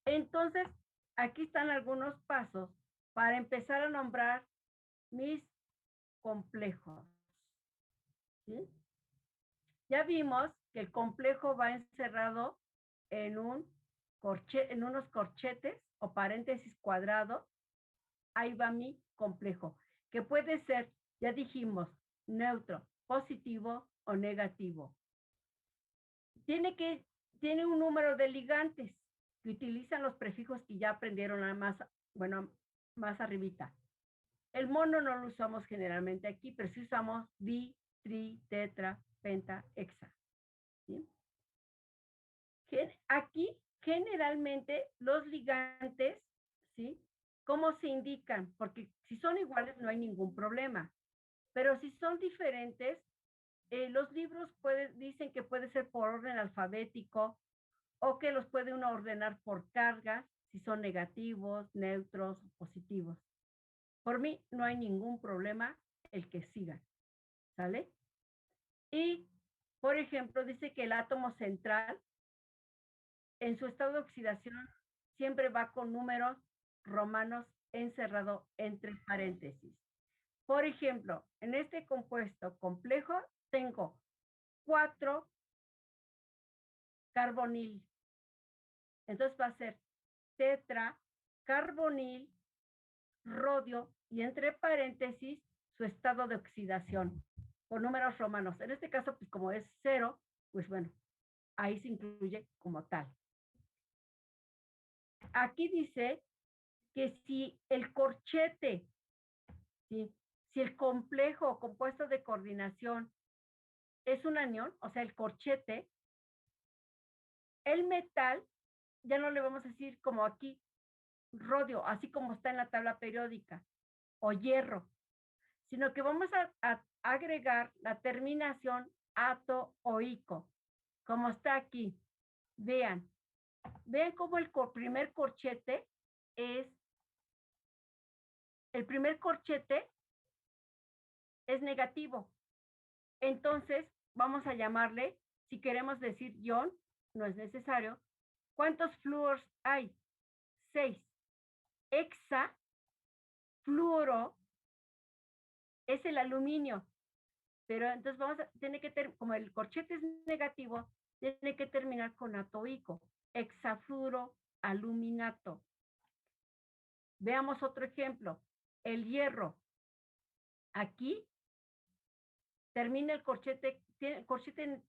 A: Entonces, aquí están algunos pasos para empezar a nombrar mis complejos. ¿Sí? Ya vimos que el complejo va encerrado en unos corchetes o paréntesis cuadrados. Ahí va mi complejo, que puede ser, ya dijimos, neutro, positivo o negativo. Tiene un número de ligantes que utilizan los prefijos que ya aprendieron más arribita. El mono no lo usamos generalmente aquí, pero sí usamos di, tri, tetra, penta, hexa. ¿Sí? Aquí generalmente los ligantes, ¿sí? ¿Cómo se indican? Porque si son iguales no hay ningún problema, pero si son diferentes, los libros dicen que puede ser por orden alfabético o que los puede uno ordenar por cargas, si son negativos, neutros, positivos. Por mí no hay ningún problema el que sigan, ¿sale? Y, por ejemplo, dice que el átomo central, en su estado de oxidación, siempre va con números romanos encerrado entre paréntesis. Por ejemplo, en este compuesto complejo tengo 4 carbonil. Entonces va a ser tetra, carbonil, rodio y entre paréntesis su estado de oxidación por números romanos. En este caso, pues como es 0, pues bueno, ahí se incluye como tal. Aquí dice que si el corchete, ¿sí? Si el complejo o compuesto de coordinación es un anión, o sea, el corchete, el metal, ya no le vamos a decir como aquí, rodio, así como está en la tabla periódica, o hierro, sino que vamos a agregar la terminación ato o ico, como está aquí. Vean cómo el primer corchete es negativo. Entonces, vamos a llamarle, si queremos decir ion, no es necesario. ¿Cuántos flúors hay? 6. Hexa, fluoro, es el aluminio. Pero entonces tiene que como el corchete es negativo, tiene que terminar con atoico, hexafluoro aluminato. Veamos otro ejemplo. El hierro. Aquí termina el corchete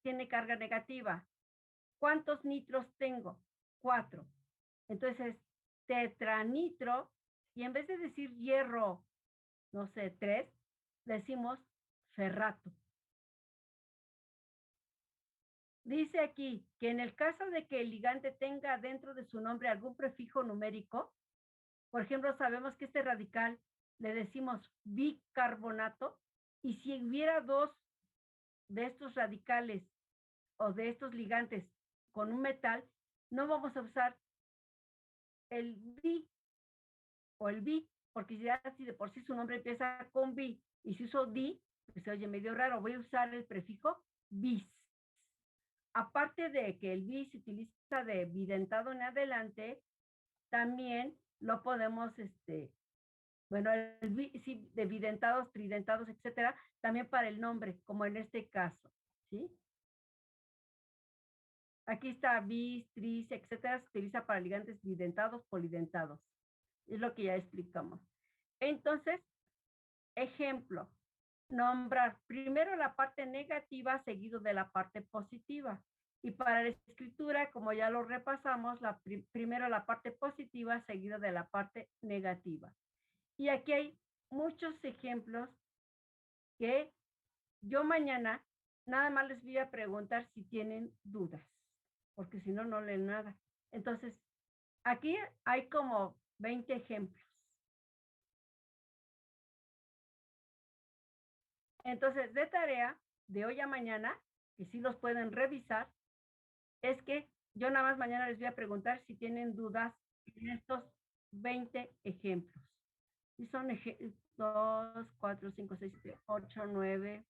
A: tiene carga negativa. ¿Cuántos nitros tengo? 4. Entonces, tetranitro, y en vez de decir hierro, no sé, 3, decimos ferrato. Dice aquí que en el caso de que el ligante tenga dentro de su nombre algún prefijo numérico, por ejemplo, sabemos que este radical le decimos bicarbonato, y si hubiera 2 de estos radicales o de estos ligantes con un metal, no vamos a usar el bi o el bi, porque ya si de por sí su nombre empieza con bi y si uso di, pues se oye medio raro, voy a usar el prefijo bis. Aparte de que el bis se utiliza de bidentado en adelante, también lo podemos, bueno, el bis, sí, de bidentados, tridentados, etcétera, también para el nombre, como en este caso, ¿sí? Aquí está bis, tris, etcétera, se utiliza para ligantes bidentados, polidentados. Es lo que ya explicamos. Entonces, ejemplo, nombrar primero la parte negativa seguido de la parte positiva. Y para la escritura, como ya lo repasamos, primero la parte positiva seguido de la parte negativa. Y aquí hay muchos ejemplos que yo mañana nada más les voy a preguntar si tienen dudas, porque si no, no leen nada. Entonces, aquí hay como 20 ejemplos. Entonces, de tarea de hoy a mañana, que sí los pueden revisar, es que yo nada más mañana les voy a preguntar si tienen dudas en estos 20 ejemplos. Y son 2, 4, 5, 6, 7, 8, 9,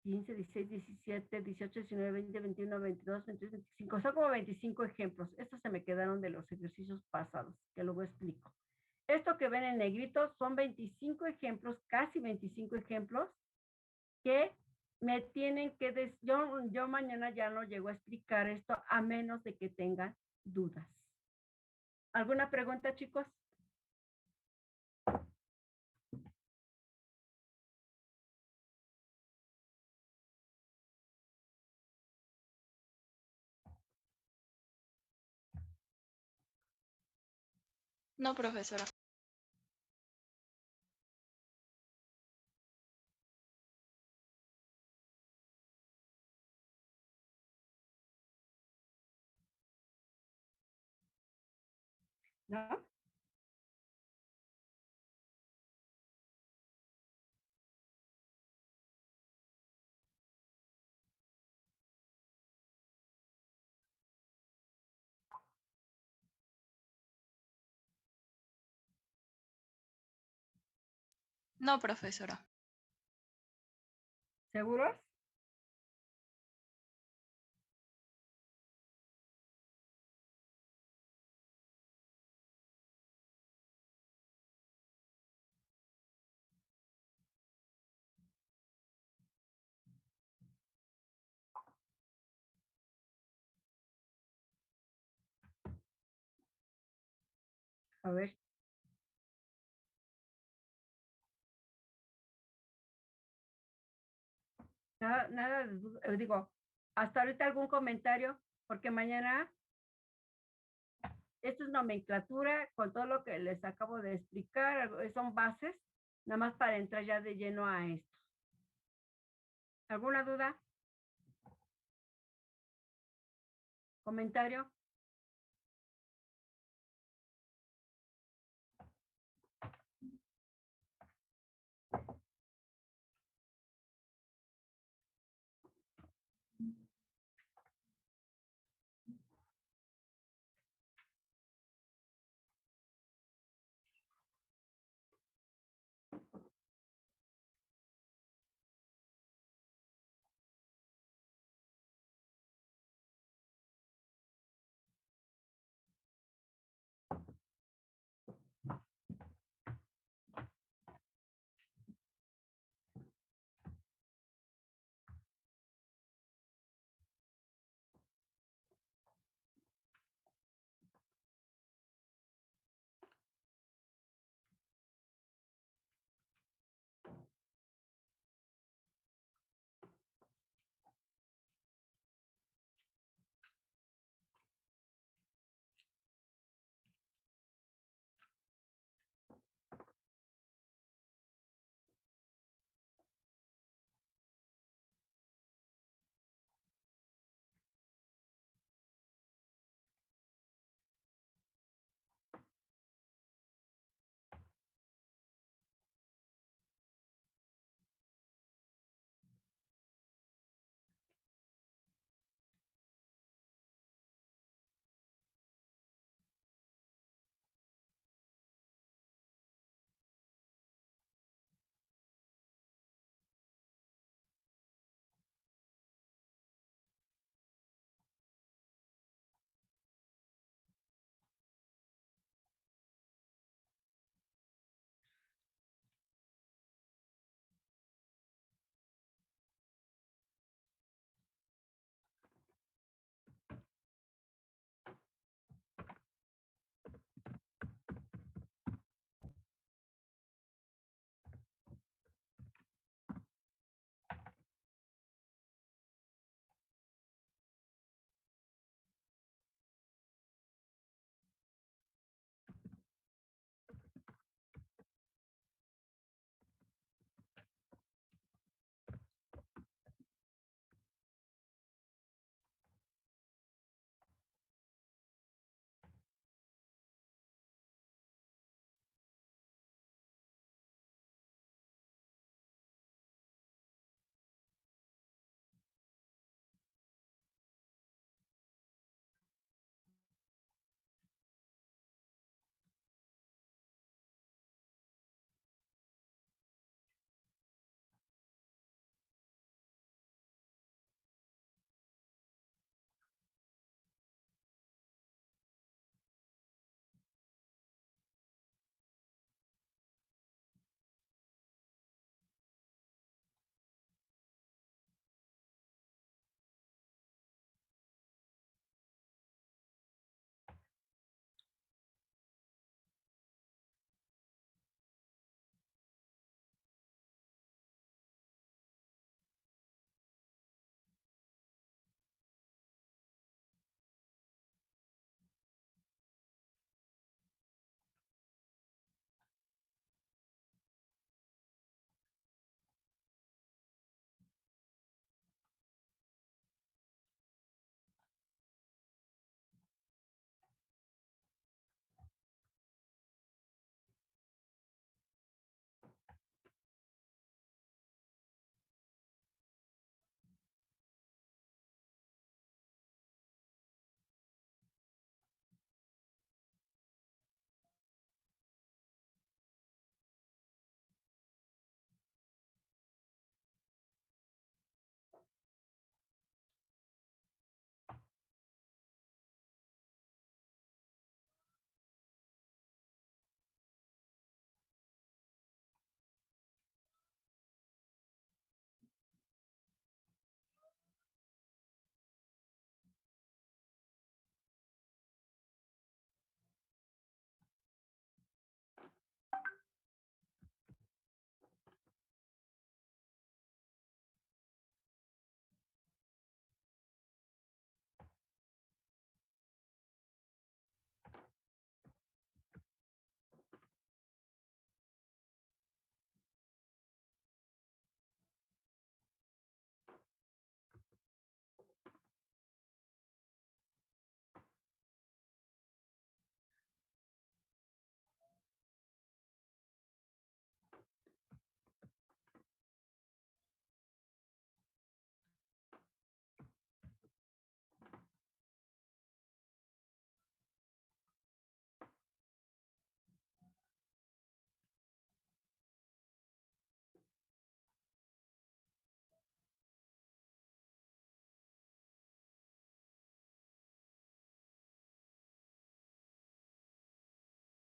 A: 15, 16, 17, 18, 19, 20, 21, 22, 23, 25. Son como 25 ejemplos. Estos se me quedaron de los ejercicios pasados, que luego explico. Esto que ven en negrito son 25 ejemplos, casi 25 ejemplos, que me tienen que yo mañana ya no llego a explicar esto a menos de que tengan dudas. ¿Alguna pregunta, chicos?
D: No, profesora.
A: ¿No?
D: No, profesora.
A: ¿Seguros? A ver. Nada, digo, hasta ahorita algún comentario, porque mañana esto es nomenclatura con todo lo que les acabo de explicar, son bases, nada más para entrar ya de lleno a esto. ¿Alguna duda? ¿Comentario?